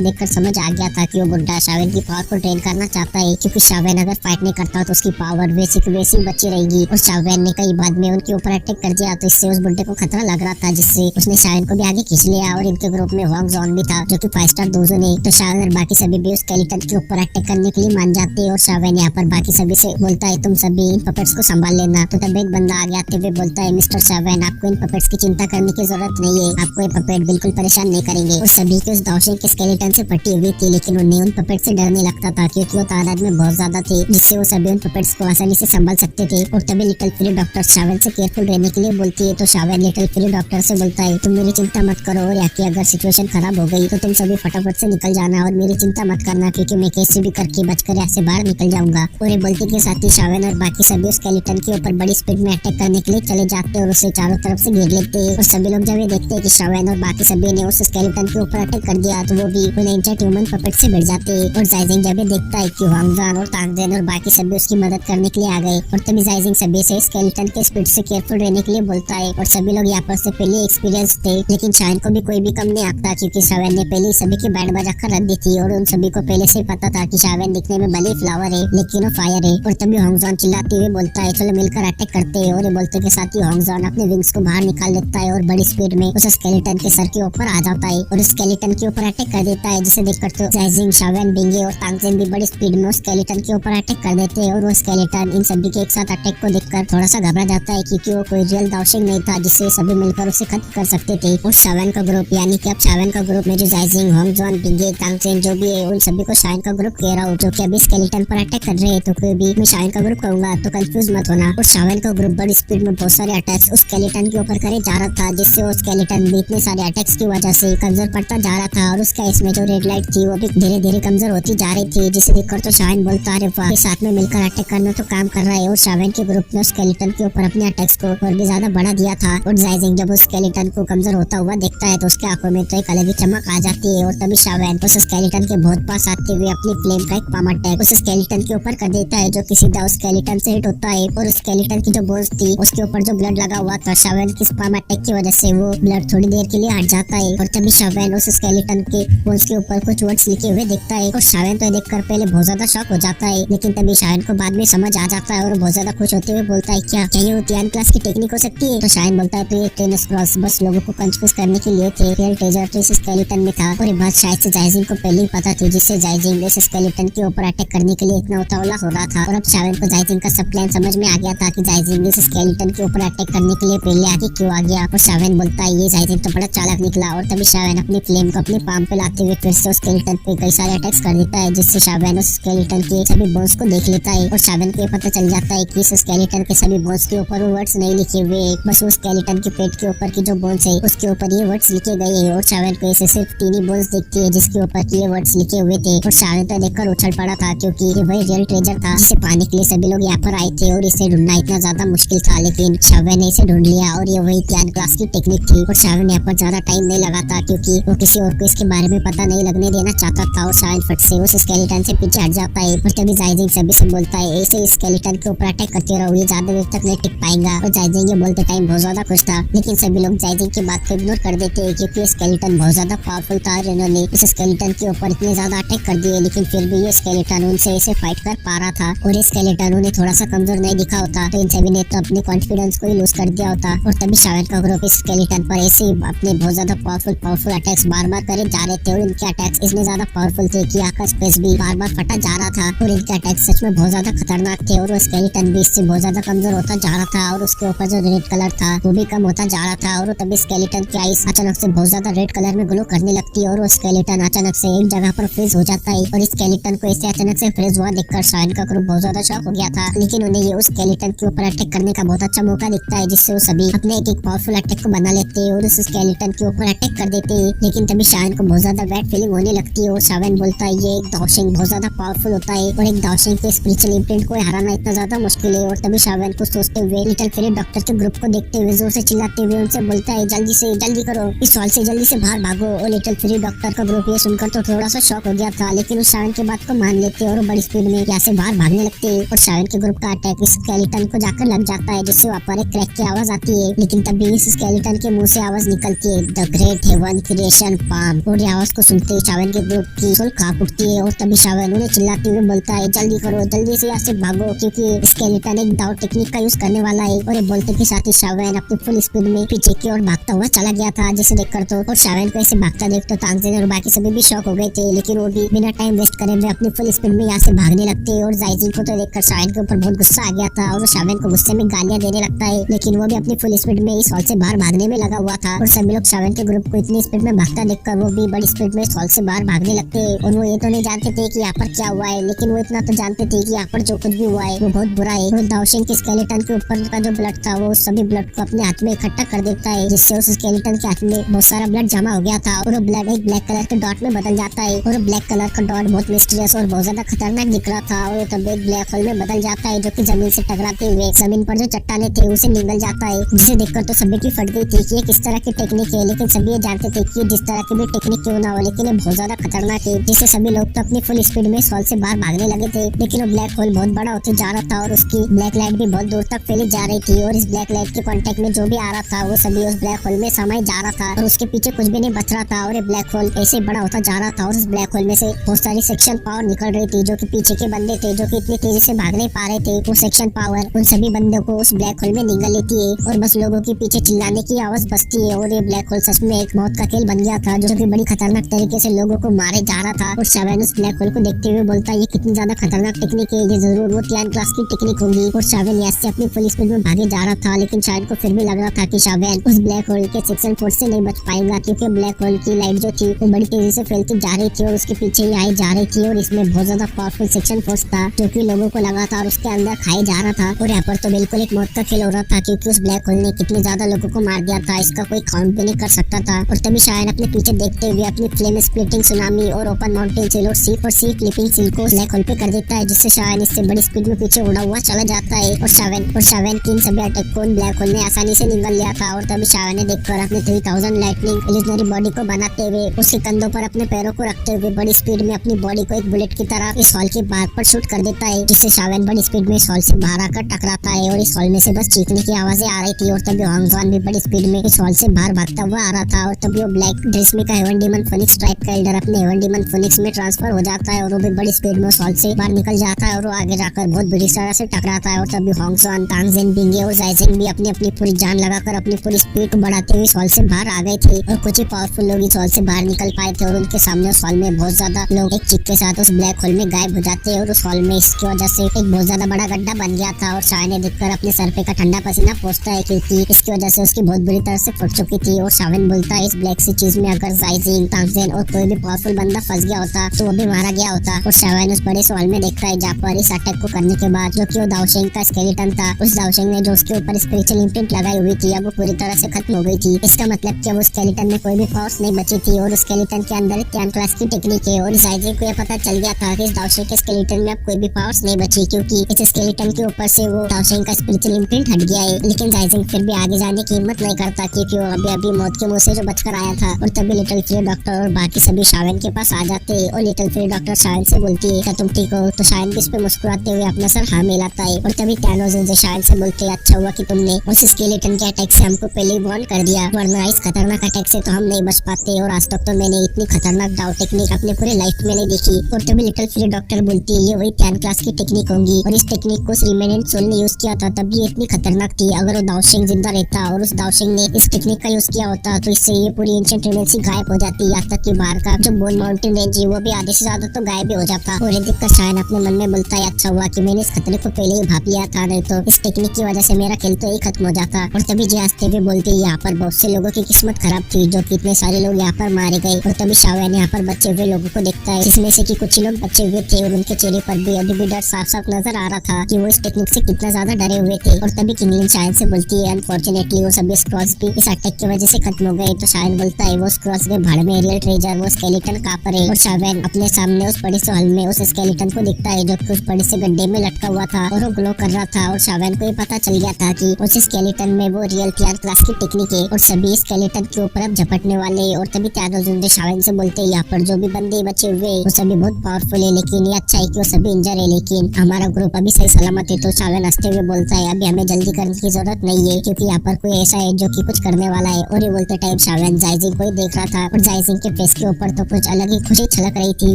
देखकर समझ आ गया था कि वो बुड्ढा शावेन की पावर को ट्रेन करना चाहता है, क्योंकि शावेन अगर फाइट नहीं करता तो उसकी पावर वैसी की वैसी बची रहेगी। और शावेन ने कई बाद में उनके ऊपर अटैक कर दिया, तो इससे उस बुड्ढे को खतरा लग रहा था, जिससे उसने शावेन को भी आगे खींच लिया। और इनके ग्रुप में वांग जॉन भी था जो कि 5 स्टार डोजन है। तो शावेन और बाकी सभी भी उस स्केलेटन के ऊपर अटैक करने के लिए मान जाते हैं। और शावेन यहाँ पर बाकी सभी से बोलता है, तुम सभी इन पपेट्स को संभाल लेना। तो तब एक बंदा आगे आते हुए बोलता है, मिस्टर शावेन आपको इन पपेट्स की चिंता करने की जरूरत नहीं है, आपको ये पपेट बिल्कुल परेशान नहीं करेंगे। और सभी के उस दाओशिंग के स्केलेटन से फटी हुई थी, लेकिन उन्हें उन पपेट से डरने लगता था, क्योंकि वो तादाद में बहुत ज्यादा थे, जिससे वो सभी उन पपेट्स को आसानी से संभाल सकते थे। और तभी लिटिल फ्री डॉक्टर शावेन से केयरफुल रहने के लिए बोलती है। तो शावेन लिटिल फ्री डॉक्टर से बोलता है, तुम मेरी चिंता मत करो, और यहाँ की अगर सिचुएशन खराब हो गई तो तुम सभी फटाफट से निकल जाना और मेरी चिंता मत करना, क्योंकि मैं कैसे भी करके बचकर यहाँ से बाहर निकल जाऊंगा। और ये बोलते के साथ ही शावेन और बाकी सभी उस स्केलेटन के ऊपर बड़ी स्पीड में अटैक करने के लिए चले जाते हैं और उसे चारों तरफ से घेर लेते हैं। और सभी लोग जब ये देखते हैं कि शावेन और बाकी सभी ने उस स्केलेटन के ऊपर अटैक कर दिया तो वो भी उन एंशिएंट ह्यूमन पपेट से भिड़ जाते हैं। और जायजिंग जब ये देखता है कि वांग जॉन और तांगजेन और बाकी सभी उसकी मदद करने के लिए आ गए। और तभी जायजिंग सभी से स्केलेटन के स्पीड से केयरफुल रहने के लिए बोलता है। और सभी लोग यहाँ पर से पहले एक्सपीरियंस थे, लेकिन शावेन को भी कोई भी कम नहीं आता, क्योंकि शावेन ने पहले सभी की बैंड बजा कर रख दी थी। और उन सभी को पहले से पता था कि शावेन दिखने में भले फ्लावर है लेकिन वो फायर है। और तभी वांग जॉन चिल्लाते हुए बोलता है, चलो मिलकर अटैक करते हैं। और ये बोलते के साथ ही वांग जॉन अपने विंग्स को बाहर निकाल लेता है और बड़ी स्पीड में उस स्केलेटन के सर के ऊपर आ जाता है और स्केलेटन के ऊपर अटैक कर देता है, जिसे देखकर तो जायजिंग, शावेन, बिंगे और तांगजेन भी बड़ी स्पीड में उस स्केलेटन के ऊपर अटैक कर देते हैं। और वो स्केलेटन इन सभी के एक साथ अटैक को देखकर थोड़ा सा घबरा जाता है, क्योंकि वो कोई रियल दाओशिंग नहीं था जिससे सभी मिलकर उसे खत्म कर सकते थे। और शावेन का ग्रुप, यानी कि अब शावेन का ग्रुप में जो जायजिंग, वांग जॉन, बिंगे, तांगजेन जो भी है, उन सभी को शावेन का ग्रुप कह रहा हूँ, जो कि अभी स्केलेटन पर अटैक कर रहे हैं। तो कोई भी मैं शावेन का ग्रुप कहूंगा तो कंफ्यूज मत होना। और शावेन का ग्रुप बड़ी स्पीड में बहुत सारे अटैक्स उस स्केलेटन के ऊपर करे जा रहा था, जिससे वो स्केलेटन भी इतने सारे अटैक्स की वजह से कमजोर पड़ता जा रहा था। और उसका इसमें जो रेड लाइट थी वो भी धीरे धीरे कमजोर होती जा रही थी, जिसे देखकर तो शावेन बोलता है, वाह, साथ में मिलकर अटैक करना तो काम कर रहा है। और शावेन के ग्रुप ने स्केलेटन के ऊपर अपने अटैक्स को और भी ज्यादा बढ़ा दिया था। और जायजिंग जब उस स्केलेटन को कमजोर होता हुआ देखता है तो उसके आंखों में तो एक अलग ही चमक आ जाती है। और तभी शावेन उस स्केलेटन के बहुत पास आते हुए अपनी फ्लेम का एक पाम अटैक उस स्केलेटन के ऊपर कर देता है, जो कि सीधा उस स्केलेटन से हिट होता है। और उस स्केलेटन की जो बोन्स थी उसके ऊपर जो ब्लड लगा हुआ था, शावेन की पाम अटैक की वजह से वो ब्लड थोड़ी देर के लिए हट जाता है। और तभी शावेन उस स्केलेटन के बोन्स के ऊपर कुछ वर्ड्स लिखे हुए देखता है। और शावेन तो देखकर पहले बहुत ज्यादा शॉक हो जाता है, लेकिन तभी शावेन को बाद में समझ आ जाता है और बहुत ज्यादा खुश होते हुए बोलता है, क्या ये तियान क्लास की टेक्निक हो सकती है? तो शावेन बोलता है, तो ये टेनिस क्रॉस बस लोगों को कंफ्यूज करने के लिए थे, रियल ट्रेजर तो इस स्केलेटन में था। और ये बात शायद से जायजिंग को पहले ही पता थी, जिससे जायजिंग इस स्केलेटन के ऊपर अटैक करने के लिए इतना उतावला हो रहा था। और अब शावेन को जायजिंग का सब प्लान समझ में आ गया था कि जायजिंग इस स्केलेटन के ऊपर अटैक करने के लिए पहले आगे क्यों आ गया। और शावेन बोलता है, ये जायजिंग तो बड़ा चालाक निकला और तभी शावन अपनी फ्लेम को अपने पाम पे लाते हुए फिर से उस स्केलेटन पे कई सारे अटैक्स कर देता है, जिससे शावन उस स्केलेटन के सभी बोन्स को देख लेता है और शावन को पता चल जाता है कि इस स्केलेटन के सभी बोन्स के ऊपर वो वर्ड्स नहीं लिखे हुए, बस वो स्केलेटन के पेट के ऊपर की जो बोन्स है उसके ऊपर ये वर्ड्स लिखे गए हैं। और शावन को ऐसे सिर्फ 3 ही बोन्स दिखती है जिसके ऊपर की ये वर्ड्स लिखे हुए थे और शावन तो देखकर उछल पड़ा था, क्योंकि ये वही रियल ट्रेजर था जिसे पाने के लिए सभी लोग यहाँ पर आए थे और इसे ढूंढना इतना ज्यादा मुश्किल था, लेकिन शावन ने इसे ढूंढ लिया और ये वही ध्यान क्लास की टेक्निक थी। और शावन यहाँ पर ज्यादा टाइम नहीं लगा था क्योंकि वो किसी और को इसके बारे में पता नहीं लगने देना चाहता था और शावन फट से उस स्केलेटन से पीछे हट जाता है। और तभी जाइजिंग सभी से बोलता है ऐसे स्केलेटन के ऊपर अटैक करते रहो, ये ज्यादा देर तक नहीं टिक पाएगा। और जाइजिंग ये बोलते टाइम बहुत ज्यादा खुश था, लेकिन सभी लोग जाइजिंग की बात को इग्नोर कर देते हैं क्योंकि स्केलेटन बहुत ज्यादा पावरफुल था और इन्होंने इस स्केलेटन के ऊपर इतने ज्यादा अटैक कर दिए, लेकिन फिर भी ये स्केलेटन उनसे ऐसे फाइट कर पा रहा था। और ये स्केलेटन उन्हें थोड़ा सा कमजोर नहीं दिखा होता तो इन सभी ने तो अपने कॉन्फिडेंस को ही लूज कर दिया होता। और तभी शावन का ग्रुप इस स्केलेटन पर ऐसे ही अपने बहुत ज्यादा पावरफुल अटैक्स बार बार करे जा रहे थे और इनके अटैक्स इतने ज्यादा पावरफुल थे कि आकाश स्पेस भी बार बार फटा जा रहा था और इनके अटैक्स सच में बहुत ज्यादा खतरनाक थे। और वो स्केलेटन भी इससे बहुत ज्यादा कमजोर होता जा रहा था और उसके ऊपर जो रेड कलर था वो भी कम होता जा रहा था। और तभी स्केलेटन की आईज अचानक से बहुत ज्यादा रेड कलर में ग्लो करने लगती है और वो स्केलेटन अचानक से एक जगह पर फ्रीज हो जाता है। और इस स्केलेटन को ऐसे अचानक से फ्रीज हुआ देखकर शावन का ग्रुप बहुत ज्यादा शॉक हो गया था, लेकिन उन्हें ये उस स्केलेटन के ऊपर अटैक करने का बहुत अच्छा मौका दिखता है, जिससे वो सभी अपने एक पावरफुल अटैक को बना लेते हैं और उस स्केलेटन के ऊपर अटैक कर देते हैं। लेकिन तभी शावन को बहुत ज्यादा बैड फीलिंग होने लगती है और शावन बोलता है ये एक दाओशिंग बहुत ज्यादा पावरफुल होता है और एक दाओशिंग के स्पिरिचुअल इम्प्रिंट को हराना इतना ज्यादा मुश्किल है। और तभी शावन को सोचते हुए लिटिल फेरी डॉक्टर के ग्रुप को देखते हुए जोर से चिल्लाते हुए उनसे बोलता है जल्दी करो, इस हॉल से जल्दी से बाहर भागो। और लिटिल फेरी डॉक्टर का ग्रुप ये सुनकर तो थोड़ा सा शॉक हो गया था, लेकिन उस शावन की बात को मान लेते और बड़ी स्पीड में यहाँ से बाहर भागने लगते हैं। और शावन के ग्रुप का अटैक इस स्केलेटन को जाकर लग जाता है, जिससे वहाँ पर एक क्रैक की आवाज आती है, लेकिन तभी इस स्केलेटन के मुंह से आवाज निकलती है the great heaven creation palm. और ये आवाज को सुनते ही शावन के ग्रुप की सोल कांप उठती है और तभी शावन उन्हें चिल्लाते हुए बोलता है जल्दी करो, जल्दी से यहाँ से भागो, क्योंकि स्केलेटन एक दाव टेक्निक का यूज करने वाला है। और ये बोलते के साथ ही शावन अपनी फुल स्पीड में पीछे की ओर भागता हुआ चला गया था, जिसे देखकर तो और शावन को ऐसे भागता देख तो तांगजेन और बाकी सभी भी शॉक हो गए थे, लेकिन वो भी बिना टाइम वेस्ट करे हुए अपनी फुल स्पीड में यहाँ से भागने लगते हैं। और जाइजिंग को तो देखकर शावन के ऊपर बहुत गुस्सा आ गया था और वो शावन को गुस्से में गालियां देने लगता है, लेकिन वो भी अपनी फुल स्पीड में इस हॉल से बाहर भागने में लगा हुआ था। और सभी लोग शावन के ग्रुप को इतनी स्पीड में भागता देखकर वो भी बड़ी स्पीड में इस हॉल से बाहर भागने लगते हैं। और वो ये तो नहीं जानते थे कि यहाँ पर क्या हुआ है, लेकिन वो इतना तो जानते थे कि यहाँ पर जो कुछ भी हुआ है वो बहुत बुरा है। और दाओशिंग के स्केलेटन के ऊपर का जो ब्लड था वो सभी ब्लड को अपने हाथ में इकट्ठा कर देता है, जिससे उस स्केलेटन के हाथ में बहुत सारा ब्लड जमा हो गया था और वो ब्लड एक ब्लैक कलर के डॉट में बदल जाता है। और ब्लैक कलर का डॉट बहुत मिस्टीरियस और बहुत ज्यादा खतरनाक दिख रहा था और तब एक ब्लैक होल में बदल जाता है, जो कि जमीन से टकराते हुए जमीन पर जो चट्टाने थे उसे निगल जाता है, जिसे देखकर तो सभी की फट गई थी कि ये किस तरह की टेक्निक है। लेकिन सभी ये जानते थे कि जिस तरह की भी टेक्निक क्यों ना हो, लेकिन ये बहुत ज्यादा खतरनाक है, जिससे सभी लोग तो अपनी फुल स्पीड में इस हॉल से बाहर भागने लगे थे। लेकिन वो ब्लैक होल बहुत बड़ा होते जा रहा था और उसकी ब्लैक लाइट भी बहुत दूर तक फैली जा रही थी और इस ब्लैक लाइट के कांटेक्ट में जो भी आ रहा था वो सभी उस ब्लैक होल में समाये जा रहा था और उसके पीछे कुछ भी नहीं बच रहा था। और ये ब्लैक होल ऐसे बड़ा होता जा रहा था और उस ब्लैक होल में से बहुत सारी सेक्शन पावर निकल रही थी, जो कि पीछे के बंदे थे जो कि इतनी तेजी से भाग नहीं पा रहे थे। वो सेक्शन पावर उन सभी बंदों को उस ब्लैक होल में निगल लेती है और बस लोगों के पीछे चिल्लाने की आवाज बजती है। और ये ब्लैक होल सच में एक मौत का खेल बन गया था, जो कि बड़ी खतरनाक तरीके से लोगों को मारे जा रहा था। और शावन उस ब्लैक होल को देखते हुए बोलता है ये कितनी ज्यादा खतरनाक टेक्निक है, ये जरूर वो तियान क्लास की टेक्निक होगी। और शावन यहाँ से अपनी फुल स्पीड में भागे जा रहा था, लेकिन शावन को फिर भी लग रहा था कि शावन उस ब्लैक होल के सेक्शन फोर्स से नहीं बच पाएगा, क्योंकि ब्लैक होल की लाइट जो थी वो बड़ी तेजी से फैलती जा रही थी और उसके पीछे ही आई जा रही थी। और इसमें बहुत ज्यादा पावरफुल सेक्शन फोर्स था जो कि लोगों को लगातार उसके अंदर खाए जा रहा था। और यहाँ पर तो बिल्कुल एक मौत का खेल हो रहा था, क्योंकि उस ब्लैक होल ने कितने ज्यादा लोगों को मार दिया था इसका कोई काउंट भी नहीं कर सकता था। और तभी शायद अपने पीछे देखते हुए अपनी फ्लेम स्प्लिटिंग सुनामी और ओपन माउंटेन सील और सी क्लिपिंग सील को ब्लैक होल पे कर देता है, जिससे शायद इससे बड़ी स्पीड में पीछे उड़ा हुआ चला जाता है। और शावन की इन सभी अटैक को ब्लैक होल ने आसानी से निगल लिया था। और तभी शावन ने देखकर अपने 3000 लाइटनिंग इल्यूजनरी बॉडी को बनाते हुए उसके कंधों पर अपने पैरों को रखते हुए बड़ी स्पीड में अपनी बॉडी को एक बुलेट की तरह इस हॉल के बाहर पर शूट कर देता है, जिससे शावन बड़ी स्पीड में इस हॉल से बाहर आकर टकराता है। और इस हॉल में से बस चीखने की आवाजें आ रही थी और तभी होंगजॉन भी बड़ी स्पीड में इस हॉल से बाहर भागता हुआ आ रहा था। और तभी वो ब्लैक ड्रेस में का हेवन डीमन फोनिक्स टाइप का एल्डर अपने हेवन डीमन फोनिक्स में ट्रांसफर हो जाता है और वो भी बड़ी स्पीड में उस हॉल से बाहर निकल जाता है और वो आगे जाकर बहुत बुरी तरह से टकराता है। और तभी होंगजॉन, तांगजेन, बिंगे और जाइजिंग भी अपनी अपनी पूरी जान लगाकर अपनी पूरी स्पीड को बढ़ाते हुए इस हॉल से बाहर आ गए थे और कुछ ही पावरफुल लोग इस हॉल से बाहर निकल पाए थे। और उनके सामने उस हॉल में बहुत ज्यादा लोग एक चिक के साथ उस ब्लैक होल में गायब हो जाते हैं और उस हॉल में इसकी वजह से एक बहुत ज्यादा बड़ा गड्ढा बन गया था। और शावन ने देखकर अपने सर पे का ठंडा पसीना पोंछता है, क्योंकि इसकी वजह से उसकी बहुत बुरी तरह से फट चुकी थी। और शावन बोलता उल्टा इस ब्लैक सी चीज में अगर जाइजिंग, तांगजेन और कोई भी पावरफुल बंदा फंस गया होता तो वो भी मारा गया होता। और शावेन उस बड़े हॉल में देखता है जहाँ पर इस अटैक को करने के बाद जो कि वो दाओशेंग का स्केलेटन था, उस दाओशेंग ने जो उसके ऊपर स्पिरिचुअल इम्प्रिंट लगाई हुई थी अब वो पूरी तरह से खत्म हो गई थी। इसका मतलब कि वो स्केलेटन में कोई भी पावर्स नहीं बची थी और स्केलेटन के अंदर त्यान क्लास की टेक्निक है। और जाइजिंग को यह पता चल गया था कि इस दाओशेंग के स्केलेटन में अब कोई भी पावर्स नहीं बची क्योंकि इस स्केलेटन के ऊपर से वो दाओशेंग का स्पिरिचुअल इम्प्रिंट हट गया है। लेकिन जाइजिंग फिर भी आगे जाने की हिम्मत नहीं करता क्योंकि वो अभी मौत के मुंह से जो बचकर आया था। और तभी लिटिल फ्री डॉक्टर और बाकी सभी शावेन के पास आ जाते हैं और लिटिल फ्री डॉक्टर शावेन से बोलती है क्या तुम ठीक हो? तो शावेन भी इस पे मुस्कुराते हुए अपना सर हाँ मिलाता है। और तभी टैनोस जो शावेन से बोलते हैं अच्छा हुआ कि तुमने उस स्केलेटन के अटैक से हमको पहले ही वार्न कर दिया, वरना इस खतरनाक अटैक से तो हम नहीं बच पाते। और आज तक तो मैंने इतनी खतरनाक डाउ टेक्निक अपने पूरे लाइफ में नहीं देखी। और तभी लिटिल फ्री डॉक्टर बोलती है ये वही त्यान क्लास की टेक्निक होंगी और इस टेक्निक को रिमेनेंट सोल ने यूज किया था तब ये इतनी खतरनाक थी। अगर वो दाओशेंग जिंदा रहता और उस दाओशेंग ने इस टेक्निक का यूज किया होता तो इससे ये पूरी एंशिएंट रेमेंसी गायब हो जाती। यहाँ तक कि बाहर का जो बोन माउंटेन रेंज है वो भी आधे से ज्यादा तो गायब ही हो जाता। और ये देखकर शायन अपने मन में बोलता है अच्छा हुआ कि मैंने इस खतरे को पहले ही भाप लिया था, नहीं तो इस टेक्निक की वजह से मेरा खेल तो ही खत्म हो जाता। और तभी जी हंसते हुए बोलते यहाँ पर बहुत से लोगों की किस्मत खराब थी जो कि इतने सारे लोग यहाँ पर मारे गए। और तभी शावेन यहाँ पर बचे हुए लोगों को देखता है जिसमें से कि कुछ लोग बचे हुए थे और उनके चेहरे पर भी अभी भी डर साफ साफ नजर आ रहा था कि वो इस टेक्निक से कितना ज्यादा डरे हुए थे। और तभी किंगलिन शायन से बोलती है अनफॉर्चुनेटली वो सभी स्क्रॉल्स भी इस अटैक की वजह से खत्म हो गए। तो शायन बोलता है वो स्क्रॉल्स के भाड़ में रियल ट्रेजर वो स्केलेटन कहाँ पर है? और शावेन अपने सामने उस बड़े से हॉल में उस स्केलेटन को दिखता है जो कि उस बड़े से गड्ढे में लटका हुआ था और वो ग्लो कर रहा था। और शावेन को ये पता चल गया था कि उस स्केलेटन में वो रियल त्यान क्लास की टेक्निक है और सभी स्केलेटन के ऊपर अब झपटने वाले। और तभी त्यानोजुंदे शावेन से बोलते हैं यहाँ पर जो भी बंदे बचे हुए वो सभी बहुत पावरफुल है, लेकिन ये अच्छा है कि वो सभी इंजर है, लेकिन हमारा ग्रुप अभी सही सलामत है। तो शावेन हंसते हुए बोलता है अभी हमें जल्दी करने की जरूरत नहीं है क्योंकि यहाँ पर कोई ऐसा है जो कि कुछ करने वाला है। और ये बोलते टाइम शावेन जाइजिंग को ही देख रहा था और जाइजिंग के फेस के ऊपर तो कुछ अलग ही खुशी छलक रही थी।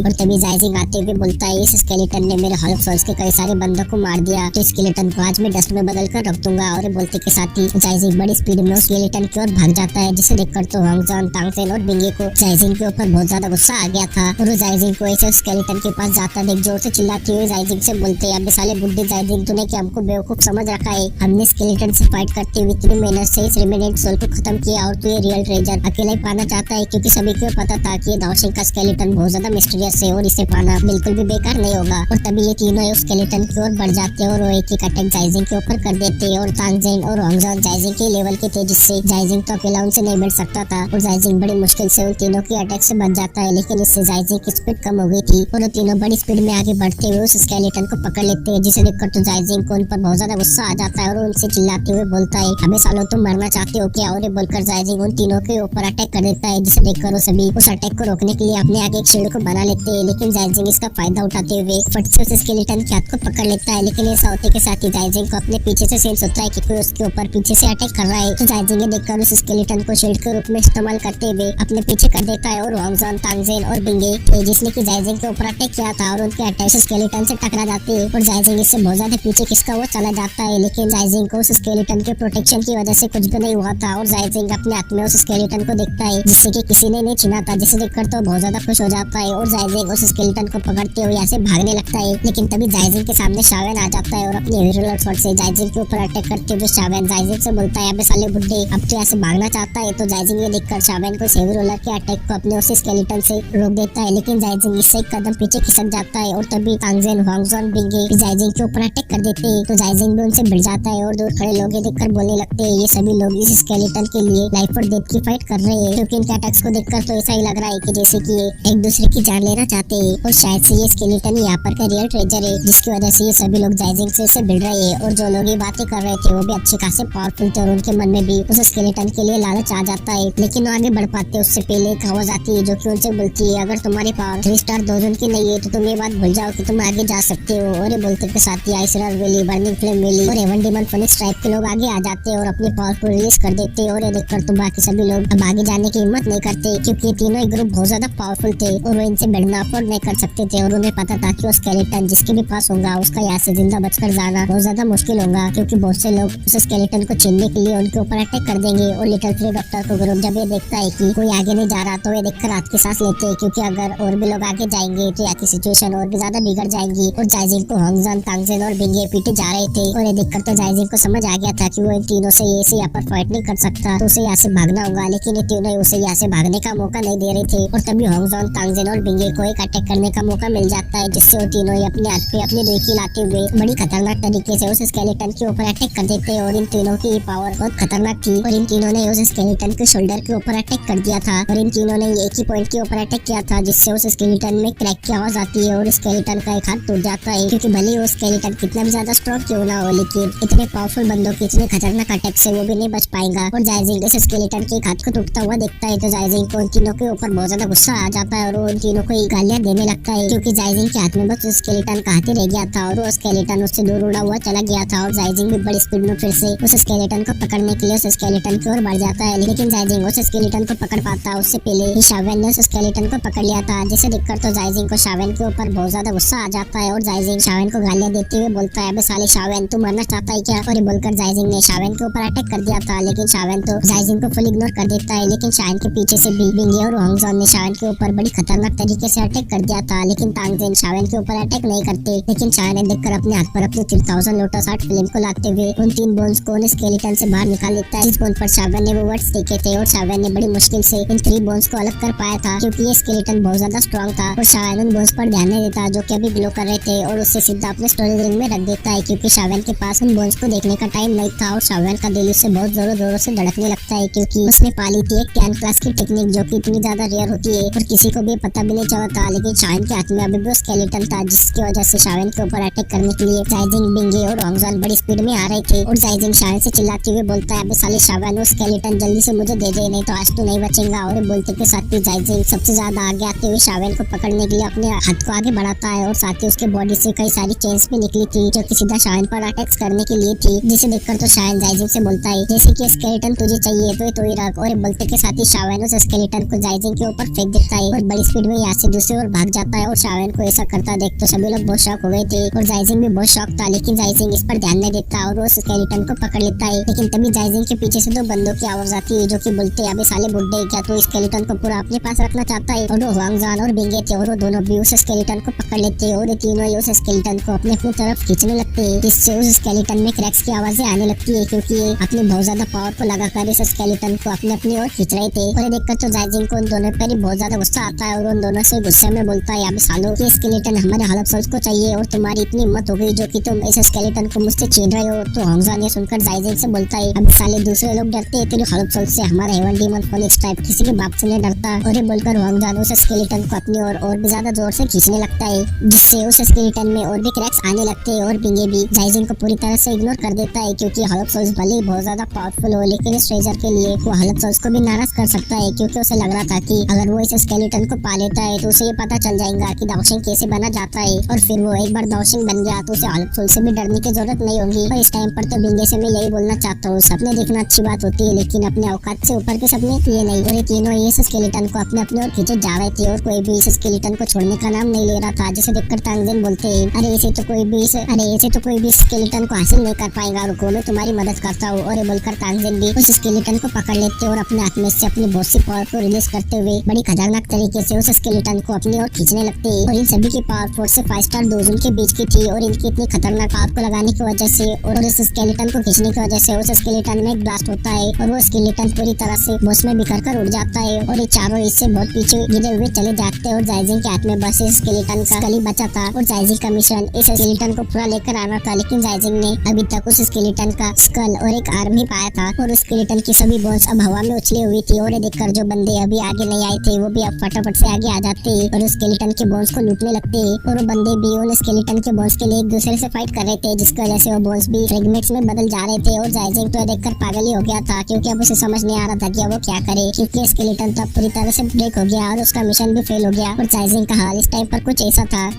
और तभी जाइजिंग आते हुए बोलता है इस स्केलेटन ने मेरे हल्क सोल्स के कई सारे बंदों को मार दिया तो स्केलेटन को आज मैं डस्ट में बदल कर रख दूंगा। और बोलते के साथ ही जाइजिंग बड़ी स्पीड में उस स्केलेटन की ओर भाग जाता है जिसे देखकर तो होंगजॉन, तांगसेन और बिंगे को जाइजिंग के ऊपर बहुत ज्यादा गुस्सा आ गया था। और वो जाइजिंग को ऐसे स्केलेटन के पास जाता देख जोर से चिल्लाती हुई जाइजिंग से बोलते अबे साले बुड्ढे जाइजिंग तूने क्या हमको बेवकूफ समझ रखा है? हमने स्केलेटन से फाइट करते हुए इतनी मेहनत से इस रिमेनेंट सोल को खत्म किया और तू ये रियल ट्रेजर अकेला ही पाना चाहता है क्योंकि सभी को पता था कि दाओशेंग का स्केलेटन बहुत ज्यादा मिस्टीरियस है और इसे पाना बिल्कुल भी बेकार नहीं होगा। और तभी ये तीनों उस स्केलेटन की ओर बढ़ जाते हैं और वो एक अटैक जाइजिंग के ऊपर कर देते हैं। और तांगजेन और होंगजॉन जाइजिंग के लेवल के थे जिससे जाइजिंग तो अकेला उनसे नहीं बढ़ सकता था और जाइजिंग बड़ी मुश्किल से उन तीनों के अटैक से बच जाता है, लेकिन इससे जाइजिंग की स्पीड कम हो गई थी और वो तीनों बड़ी स्पीड में आगे बढ़ते हुए उस स्केलेटन को पकड़ लेते हैं जिसे देखकर तो जाइजिंग को उन पर बहुत ज्यादा गुस्सा आ जाता है और उनसे चिल्लाते हुए बोलता है हमें सालों तुम मरना चाहते हो क्या? और ये बोलकर जाइजिंग उन तीनों के ऊपर अटैक कर देता है जिसे देखकर वो सभी उस अटैक को रोकने के लिए अपने आगे एक शील्ड को बना लेते हैं। लेकिन जाइजिंग इसका फायदा उठाते हुए फट से उस स्केलेटन के हाथ को पकड़ लेता है। लेकिन ऐसा होते के साथ ही जाइजिंग को अपने पीछे से सेंस होता है कि कोई उसके ऊपर पीछे से अटैक कर रहा है। तो जाइजिंग ये देखकर उस स्केलेटन को शील्ड के रूप में इस्तेमाल करते हुए अपने पीछे कर देता है। और होंगजॉन, तांगजेन और बिंगे जिसने की जाइजिंग के ऊपर अटैक किया था और उनके अटैक से स्केलेटन से टकरा जाते हैं और जाइजिंग इससे बहुत ज्यादा पीछे किसका वो चला जाता है। लेकिन जाइजिंग को उस स्केलेटन के प्रोटेक्शन की वजह से कुछ भी नहीं हुआ था और जाइजिंग अपने हाथ में उस स्केलेटन को देखता है जिससे कि किसी ने नहीं छीना था, जिसे देखकर तो बहुत ज्यादा खुश हो जाता है और जाइजिंग उस स्केलेटन को पकड़ते हुए यहाँ से भागने लगता है। लेकिन तभी जाइजिंग के सामने शावेन आ जाता है और अपने हेवी रोलर शॉट से जाइजिंग के ऊपर अटैक करते हुए शावेन जाइजिंग से बोलता है अबे साले बुड्ढे अब तो यहाँ से भागना चाहता है। तो जाइजिंग ये देखकर शावेन को हेवी रोलर के अटैक को अपने उस स्केलेटन से रोक देता है, लेकिन जाइजिंग इससे एक कदम पीछे खिसक जाता है। और तभी तांगजेन, होंगजॉन, बिंगे जाइजिंग के ऊपर अटैक कर देते हैं तो जाइजिंग भी उनसे भिड़ जाता है और दूर खड़े लोग ये देखकर बोलने लगते हैं ये सभी लोग इस स्केलेटन के लिए लाइफ और डेथ की फाइट कर रहे हैं क्योंकि इनके अटैक्स को देखकर तो ऐसा ही लग रहा है कि जैसे कि ये एक दूसरे की जान लेना चाहते हैं और शायद से ये स्केलेटन यहाँ पर का रियल ट्रेजर है जिसकी वजह से ये सभी लोग जाइजिंग से भिड़ रहे हैं। और जो लोग ये बातें कर रहे थे वो भी अच्छे खासे पावरफुल थे और उनके मन में भी उस स्केलेटन के लिए लालच आ जाता है, लेकिन वो आगे बढ़ पाते उससे पहले एक आवाज आती है जो कि उनसे बोलती है अगर तुम्हारी पावर 3 स्टार दोजन की नहीं है तो तुम ये बात भूल जाओ कि तुम आगे जा सकते हो। और ये बोलते के साथ ही आइसरर वैली, बर्निंग फ्लेम वैली और एवन डिमन फिनिक्स टाइप के लोग आगे आ जाते हैं और अपनी पावर को रिलीज कर देते हैं। और ये देखकर तो बाकी सभी लोग अब आगे जाने की हिम्मत नहीं करते क्योंकि तीनों ही ग्रुप बहुत ज्यादा पावरफुल थे और वो इनसे भिड़ना अफोर्ड नहीं कर सकते थे और उन्हें पता था कि वो स्केलेटन जिसके भी पास होगा उसका यहाँ से जिंदा बचकर जाना बहुत ज्यादा मुश्किल होगा क्योंकि बहुत से लोग उस स्केलेटन को छीनने के लिए उनके ऊपर अटैक कर देंगे। और लिटिल फ्री डॉक्टर को ग्रुप जब ये देखता है कि कोई आगे नहीं जा रहा तो ये देखकर रात की सांस लेते हैं क्योंकि अगर और भी लोग आगे जाएंगे तो यहाँ की सिचुएशन और भी ज्यादा बिगड़ जाएगी। और जाइजिंग को होंगजॉन, तांगजेन और बिंगे पीटे जा रहे थे और ये देखकर तो जाइजिंग को समझ आ गया था कि वो इन तीनों से ये यहाँ पर फाइट नहीं कर सकता तो उसे यहाँ से भागना होगा। जाऊंगा, लेकिन ये तीनों ही उसे यहाँ से भागने का मौका नहीं दे रहे थे। और तभी होंगजॉन, तांगजेन और बिंगे को एक अटैक करने का मौका मिल जाता है, जिससे वो तीनों ही अपने हाथ पे अपनी रेकी लाते हुए बड़ी खतरनाक तरीके से उस स्केलेटन के ऊपर अटैक कर देते हैं। और इन तीनों की पावर बहुत खतरनाक थी और इन तीनों ने उस स्केलेटन के शोल्डर के ऊपर अटैक कर दिया था और इन तीनों ने एक ही पॉइंट के ऊपर अटैक किया था, जिससे उस स्केलेटन में क्रैक की आवाज आती है और स्केलेटन का एक हाथ टूट जाता है। क्योंकि भले ही वो स्केलेटन कितना भी ज्यादा स्ट्रॉन्ग क्यों ना हो, लेकिन इतने पावरफुल बंदों के इतने खतरनाक अटैक से वो भी नहीं बच पाएगा। और जायजिंग इस स्केलेटन के एक हाथ को टूटता हुआ देखता है तो जायजिंग को उन तीनों के ऊपर बहुत ज्यादा गुस्सा आ जाता है और वो उन तीनों को गालियां देने लगता है, क्योंकि जायजिंग के हाथ में बस स्केलेटन का हाथ ही रह गया था और वो स्केलेटन उससे दूर उड़ा हुआ चला गया था। और जायजिंग भी बड़ी स्पीड में फिर से उस स्केलेटन को पकड़ने के लिए उस स्केलेटन की ओर बढ़ जाता है, लेकिन जायजिंग उस स्केलेटन को पकड़ पाता है उससे पहले ही शावेन ने उस स्केलेटन को पकड़ लिया था। जिसे देखकर तो जायजिंग को शावेन के ऊपर बहुत ज्यादा गुस्सा आ जाता है और जायजिंग शावेन को गालियां देते हुए बोलता है, अबे साले शावेन तू मरना चाहता है क्या? और ये बोलकर जायजिंग ने शावेन के ऊपर अटैक कर दिया था, लेकिन शावेन तो जायजिंग को फुल इग्नोर कर देता है। लेकिन शावेन के पीछे से बिंगे और होंगजॉन ने शावेन के ऊपर बड़ी खतरनाक तरीके से अटैक कर दिया था, लेकिन तांगजेन शावेन के ऊपर अटैक नहीं करते। लेकिन शावेन ने देखकर अपने हाथ पर अपनी 3000 लोटस आर्ट फ्लेम को लाते हुए उन 3 बोन्स को उन स्केलेटन से बाहर निकाल देता है, जिस बोन पर शावेन ने वो वर्ड्स देखे थे। और शावेन ने बड़ी मुश्किल से इन 3 बोन्स को अलग कर पाया था, क्योंकि ये स्केलेटन बहुत ज्यादा स्ट्रॉन्ग था। और शावेन उन बोन्स पर ध्यान नहीं देता जो कि अभी ग्लो कर रहे थे और उससे सीधा अपने स्टोरेज रिंग में रख देता है, क्योंकि शावेन के पास उन बोन्स को देखने का टाइम नहीं था। और शावेन का दिल उससे बहुत जोरों जोरों से धड़कने लगता है, क्योंकि उसने पाली थी एक 10 क्लास की टेक्निक जो कि इतनी ज्यादा रेयर होती है और किसी को भी पता भी नहीं चला था। लेकिन शावेन के हाथ में अभी भी स्केलेटन था, जिसकी वजह से शावेन के ऊपर अटैक करने के लिए जायजिंग, बिंगे और होंगजॉन बड़ी स्पीड में आ रहे थे। और जायजिंग शावेन से चिल्लाते हुए बोलता है, अबे साले शावेन वो स्केलेटन जल्दी से मुझे दे दे, नहीं तो आज तू नहीं बचेगा। और बोलते के साथ ही जायजिंग सबसे ज्यादा आगे आते हुए शावेन को पकड़ने के लिए अपने हाथ को आगे बढ़ाता है और साथ ही उसके बॉडी से कई सारी चेन्स भी निकली थी जो कि सीधा शावेन पर अटैक करने के लिए थी। जिसे देखकर तो शावेन जायजिंग से बोलता है, जैसे कि स्केलेटन तुझे चाहिए तो ही रख। और बोलते के साथ ही शावेन उस स्केलेटन को जायजिंग के ऊपर फेंक देता है और बड़ी स्पीड में यहाँ से दूसरी ओर भाग जाता है। और शावेन को ऐसा करता देख तो सभी लोग बहुत शॉक हो गए थे और जायजिंग भी बहुत शॉक था, लेकिन जायजिंग इस पर ध्यान नहीं देता और वो स्केलेटन को पकड़ लेता है। लेकिन तभी जायजिंग के पीछे से 2 बंदों की आवाज आती है जो कि बोलते हैं, अबे साले बुड्ढे क्या तू स्केलेटन को पूरा अपने पास रखना चाहता है? और वो होंगजॉन और बिंगे थे और वो दोनों भी उस स्केलेटन को पकड़ लेते हैं और ये तीनों ही उस स्केलेटन को अपने अपनी तरफ खींचने लगते हैं, जिससे उस स्केलेटन में क्रैक्स की आवाजें आने लगती है, क्योंकि ये अपनी बहुत ज्यादा पावर को लगाकर इस स्केलेटन को अपनी ओर खींच रहे थे। और ये देखकर तो जायजिंग को उन दोनों पर ही बहुत ज्यादा गुस्सा आता है और उन दोनों से गुस्से में बोलता है, अबे सालों ये स्केलेटन हमारे हड़प सोल्स को चाहिए और तुम्हारी इतनी हिम्मत हो गई जो कि तुम इस स्केलेटन को मुझसे छीन रहे हो। तो होंगजॉन ये सुनकर जायजिंग से बोलता है, अबे साले दूसरे लोग डरते हैं तेरे हड़प सोल्स से, हमारा हेवन डीमन फोनिक्स टाइप किसी के बाप से नहीं डरता। और ये बोलकर होंगजॉन उस स्केलेटन को अपनी ओर और भी ज्यादा जोर से खींचने लगता है, जिससे उस स्केलेटन में और भी क्रैक्स आने लगते हैं। और बिंगे भी जायजिंग को पूरी तरह से इग्नोर कर देता है, क्योंकि हड़प सोल्स भले ही बहुत ज्यादा पावरफुल हो, लेकिन इस ट्रेजर के लिए वो हड़प सोल्स को भी नाराज कर सकता है, क्योंकि उसे लग रहा था कि अगर वो इस स्केलेटन को पा लेता है तो उसे ये पता चल जाएगा कि दाओशिंग कैसे बना जाता है। और फिर वो एक बार दाओशिंग बन गया तो उसे हड़प सोल्स से भी डरने की जरूरत नहीं होगी। और इस टाइम पर तो बिंगे से मैं यही बोलना चाहता हूँ, सपने देखना अच्छी बात होती है, लेकिन अपने औकात से ऊपर के सपने ये नहीं। और ये तीनों इस स्केलेटन को अपने ओर खींचे जा रहे थे और कोई भी इस स्केलेटन को छोड़ने का नाम नहीं ले रहा था। जिसे देखकर तांगजेन बोलते हैं, अरे ऐसे तो कोई भी स्केलेटन को हासिल नहीं कर पाएगा, रुको मैं तुम्हारी मदद करता हूँ। और ये बोलकर तांगजेन भी उस स्केलेटन को पकड़ लेते और अपने हाथ में से अपनी बहुत सी पावर को रिलीज करते हुए बड़ी खतरनाक तरीके से उस स्केलेटन को अपनी ओर खींचने लगते हैं। और इन सभी की पावर 4 से 5 स्टार डोजन के बीच की थी और इनकी इतनी खतरनाक पावर को लगाने की वजह से और इस स्केलेटन को खींचने की वजह से उस स्केलेटन में एक ब्लास्ट होता है और वो स्केलेटन पूरी तरह से बॉस में बिखर कर उड़ जाता है और ये चारों इससे बहुत पीछे गिरे हुए चले जाते हैं। और जायजिंग के हाथ में बस इस स्केलेटन का स्कल ही बचा था और जायजिंग का मिशन इस स्केलेटन को पूरा लेकर आना था, लेकिन जायजिंग ने अभी तक उस स्केलेटन का स्कल और एक आर्म ही पाया था और उस स्केलेटन की सभी बोन्स अब हवा में उछली हुई थी। और ये देखकर जो बंदे अभी आगे नहीं आए थे वो भी अब फटाफट से आगे आ जाते हैं और उस स्केलेटन के बोन्स को लूटने लगते हैं। और वो बंदे भी उन स्केलेटन के बोन्स के लिए एक दूसरे से फाइट कर रहे थे, जिसकी वजह से वो बोन्स भी फ्रेगमेंट्स में बदल जा रहे थे। और जायजिंग तो देखकर पागल ही हो गया था, क्योंकि अब उसे समझ नहीं आ रहा था कि अब वो क्या करे, क्योंकि स्केलेटन तो पूरी तरह से ब्रेक हो गया और उसका मिशन भी फेल हो गया। और जायजिंग का हाल इस टाइम पर कुछ ऐसा था।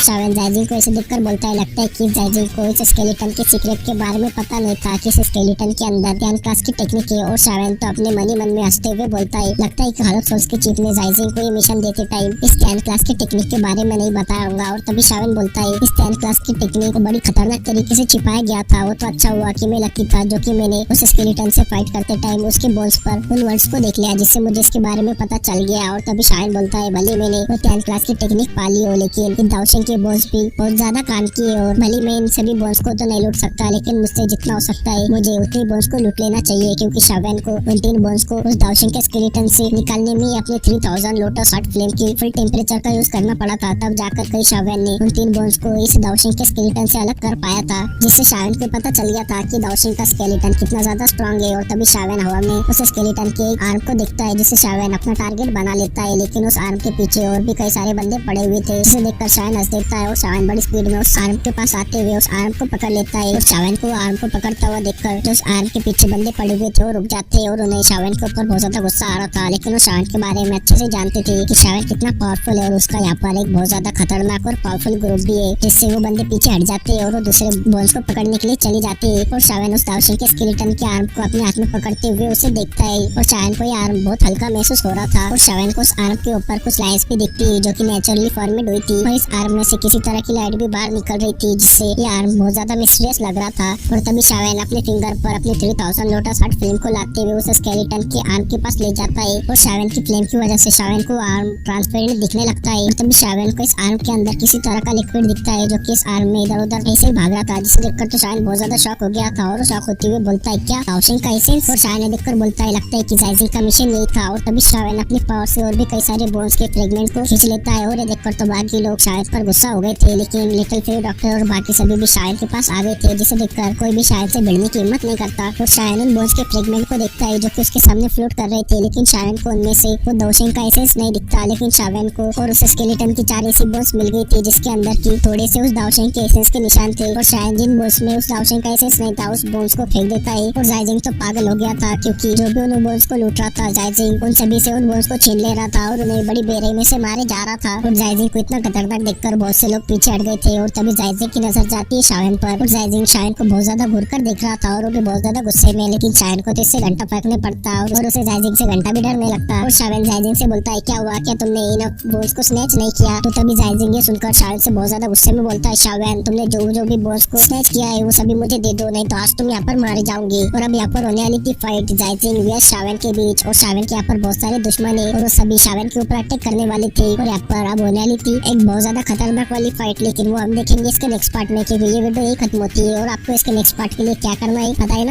शावेन जायजिंग को ऐसे देखकर बोलता है, लगता है कि जायजिंग को इस स्केलेटन के सीक्रेट के बारे में पता नहीं था कि इस स्केलेटन के अंदर 10 क्लास की टेक्निक है। और शावेन तो अपने मन ही मन में हंसते हुए बोलता है, लगता है कि हड़प सोल्स के चीफ ने जायजिंग को ये मिशन देते टाइम इस 10 क्लास की टेक्निक के बारे में नहीं बताया होगा। और तभी शावेन बोलता है, इस 10 क्लास की टेक्निक को बड़ी खतरनाक तरीके से छिपाया गया था, वो तो अच्छा हुआ कि मैं लकी था जो कि मैंने उस स्केलेटन से फाइट करते टाइम उसके बोन्स पर उन वर्ड्स को देख लिया, जिससे मुझे इसके बारे में पता चल गया। और तभी शावेन बोलता है, भले मैंने वो 10 क्लास की टेक्निक पा ली हो, लेकिन दाओशिंग के बॉस भी बहुत ज्यादा काम किए और भले मैं इन सभी बॉस को तो नहीं लूट सकता, लेकिन मुझसे जितना हो सकता है मुझे उतने बॉस को लूट लेना चाहिए, क्योंकि शावेन को उन 3 बॉस को उस दाओशिंग के स्केलेटन से निकालने में अपने 3000 लोटस हार्ट फ्लेम की फुल टेम्परेचर का यूज करना पड़ा था। तब जाकर कई शावेन ने उन 3 बॉस को इस दाओशिंग के स्केलेटन से अलग कर पाया था, जिससे शावेन को पता चल गया था कि दाओशिंग का स्केलेटन कितना ज्यादा स्ट्रॉन्ग है। और तभी शावेन हवा में उस स्केलेटन के एक आर्म को देखता है, जिसे शावेन अपना टारगेट बना लेता है। लेकिन उस आर्म के पीछे और भी कई सारे बंदे पड़े हुए थे, जिसे देखकर शावेन हंस देता है और शावेन बड़ी स्पीड में उस आर्म के पास आते हुए उस आर्म को पकड़ लेता है। और शावेन को आर्म को पकड़ता हुआ देखकर जो उस आर्म के पीछे बंदे पड़े हुए थे वो रुक जाते और उन्हें शावेन के ऊपर बहुत ज्यादा गुस्सा आ रहा था। लेकिन वो शावेन के बारे में अच्छे से जानते थे कि शावेन कितना पावरफुल है और उसका यहाँ पर एक बहुत ज्यादा खतरनाक और पावरफुल ग्रुप भी है, जिससे वो बंदे पीछे हट जाते हैं और वो दूसरे बॉस को पकड़ने के लिए चली जाती है। और शावेन उस दाओशिंग के स्केलेटन के आर्म को अपने हाथ में पकड़ते हुए उसे देखता है और शावेन को ये आर्म बहुत हल्का महसूस हो रहा था। और शावेन को उस आर्म के ऊपर कुछ लाइंस भी दिखती है जो कि नेचुरली फॉर्मेड हुई थी और इस आर्म में से किसी तरह की लाइट भी बाहर निकल रही थी, जिससे ये आर्म बहुत ज्यादा मिस्टीरियस लग रहा था। और तभी शावेन अपने फिंगर पर अपनी 3000 लोटस हार्ट फ्लेम को लाते हुए उस स्केलेटन के आर्म के पास ले जाता है और शावेन की फ्लेम की वजह से शावेन को आर्म ट्रांसपेरेंट दिखने लगता है। और तभी शावेन को इस आर्म के अंदर किसी तरह का लिक्विड दिखता है जो कि इस आर्म में इधर उधर ऐसे ही भाग रहा था, जिसे देखकर तो शावेन बहुत ज्यादा शॉक हो गया था और शॉक होते हुए बोलता है क्या दाओशिंग का एसेंस? और शावेन ने देखकर बोलता है लगता है कि जायजिंग का मिशन यही था। और तभी शावेन अपनी पावर से और भी कई सारे बोन्स के फ्रेगमेंट को खींच लेता है और ये देखकर तो बाकी लोग शावेन पर गुस्सा हो गए थे, लेकिन लिटिल फेरी डॉक्टर और बाकी सभी भी शावेन के पास आ गए थे, जिसे देखकर कोई भी शावेन से भिड़ने की हिम्मत नहीं करता। और शावेन उन बोन्स के फ्रेगमेंट को देखता है जो कि उसके सामने फ्लोट कर रहे थे, लेकिन शावेन को उनमें से वो दाओशिंग का एसेंस नहीं दिखता। लेकिन शावेन को और उस स्केलेटन की 4 ऐसी बोन्स मिल गई थी जिसके अंदर की थोड़े से उस दाओशिंग के एसेंस के निशान थे। और शावेन जिन बोन्स में उस दाओशिंग का एसेंस नहीं था उस बोन्स को फेंक देता है। और जायजिंग तो पागल हो गया था, क्योंकि जो भी उन बोन्स को लूट रहा था जायजिंग उन सभी से उन बोन्स को छीन ले रहा था और उन्हें बड़ी बेरहमी से मारे जा रहा था। और जायजिंग को इतना खतरनाक देखकर बहुत से लोग पीछे हट गए थे। और तभी जायजिंग की नजर जाती है शावेन पर और जायजिंग शावेन को बहुत ज्यादा घूर कर देख रहा था और वो भी बहुत ज्यादा गुस्से में। लेकिन शावेन को तो इससे घंटा फेंकने पड़ता और उसे जायजिंग से घंटा भी डरने लगता। और शावेन जायजिंग से बोलता है क्या हुआ, क्या तुमने इन बोन्स को स्नैच नहीं किया? तो तभी जायजिंग ये सुनकर शावेन से बहुत ज्यादा गुस्से में बोलता है शावेन तुमने जो भी बोन्स को स्नैच किया है वो सभी मुझे दे दो, नहीं तो आज तुम यहाँ पर मारे जाओगे। और अब यहाँ पर होने वाली थी फाइट जायजिंग व शावेन के बीच। और शावेन के यहाँ पर बहुत सारे दुश्मन है और वो सभी शावेन के ऊपर अटैक करने वाले थे। और यहाँ पर अब होने वाली थी एक बहुत ज्यादा खतरनाक वाली फाइट, लेकिन वो हम देखेंगे इसके नेक्स्ट पार्ट में, क्योंकि ये वीडियो यही खत्म होती है। और आपको इसके नेक्स्ट पार्ट के लिए क्या करना है पता है ना।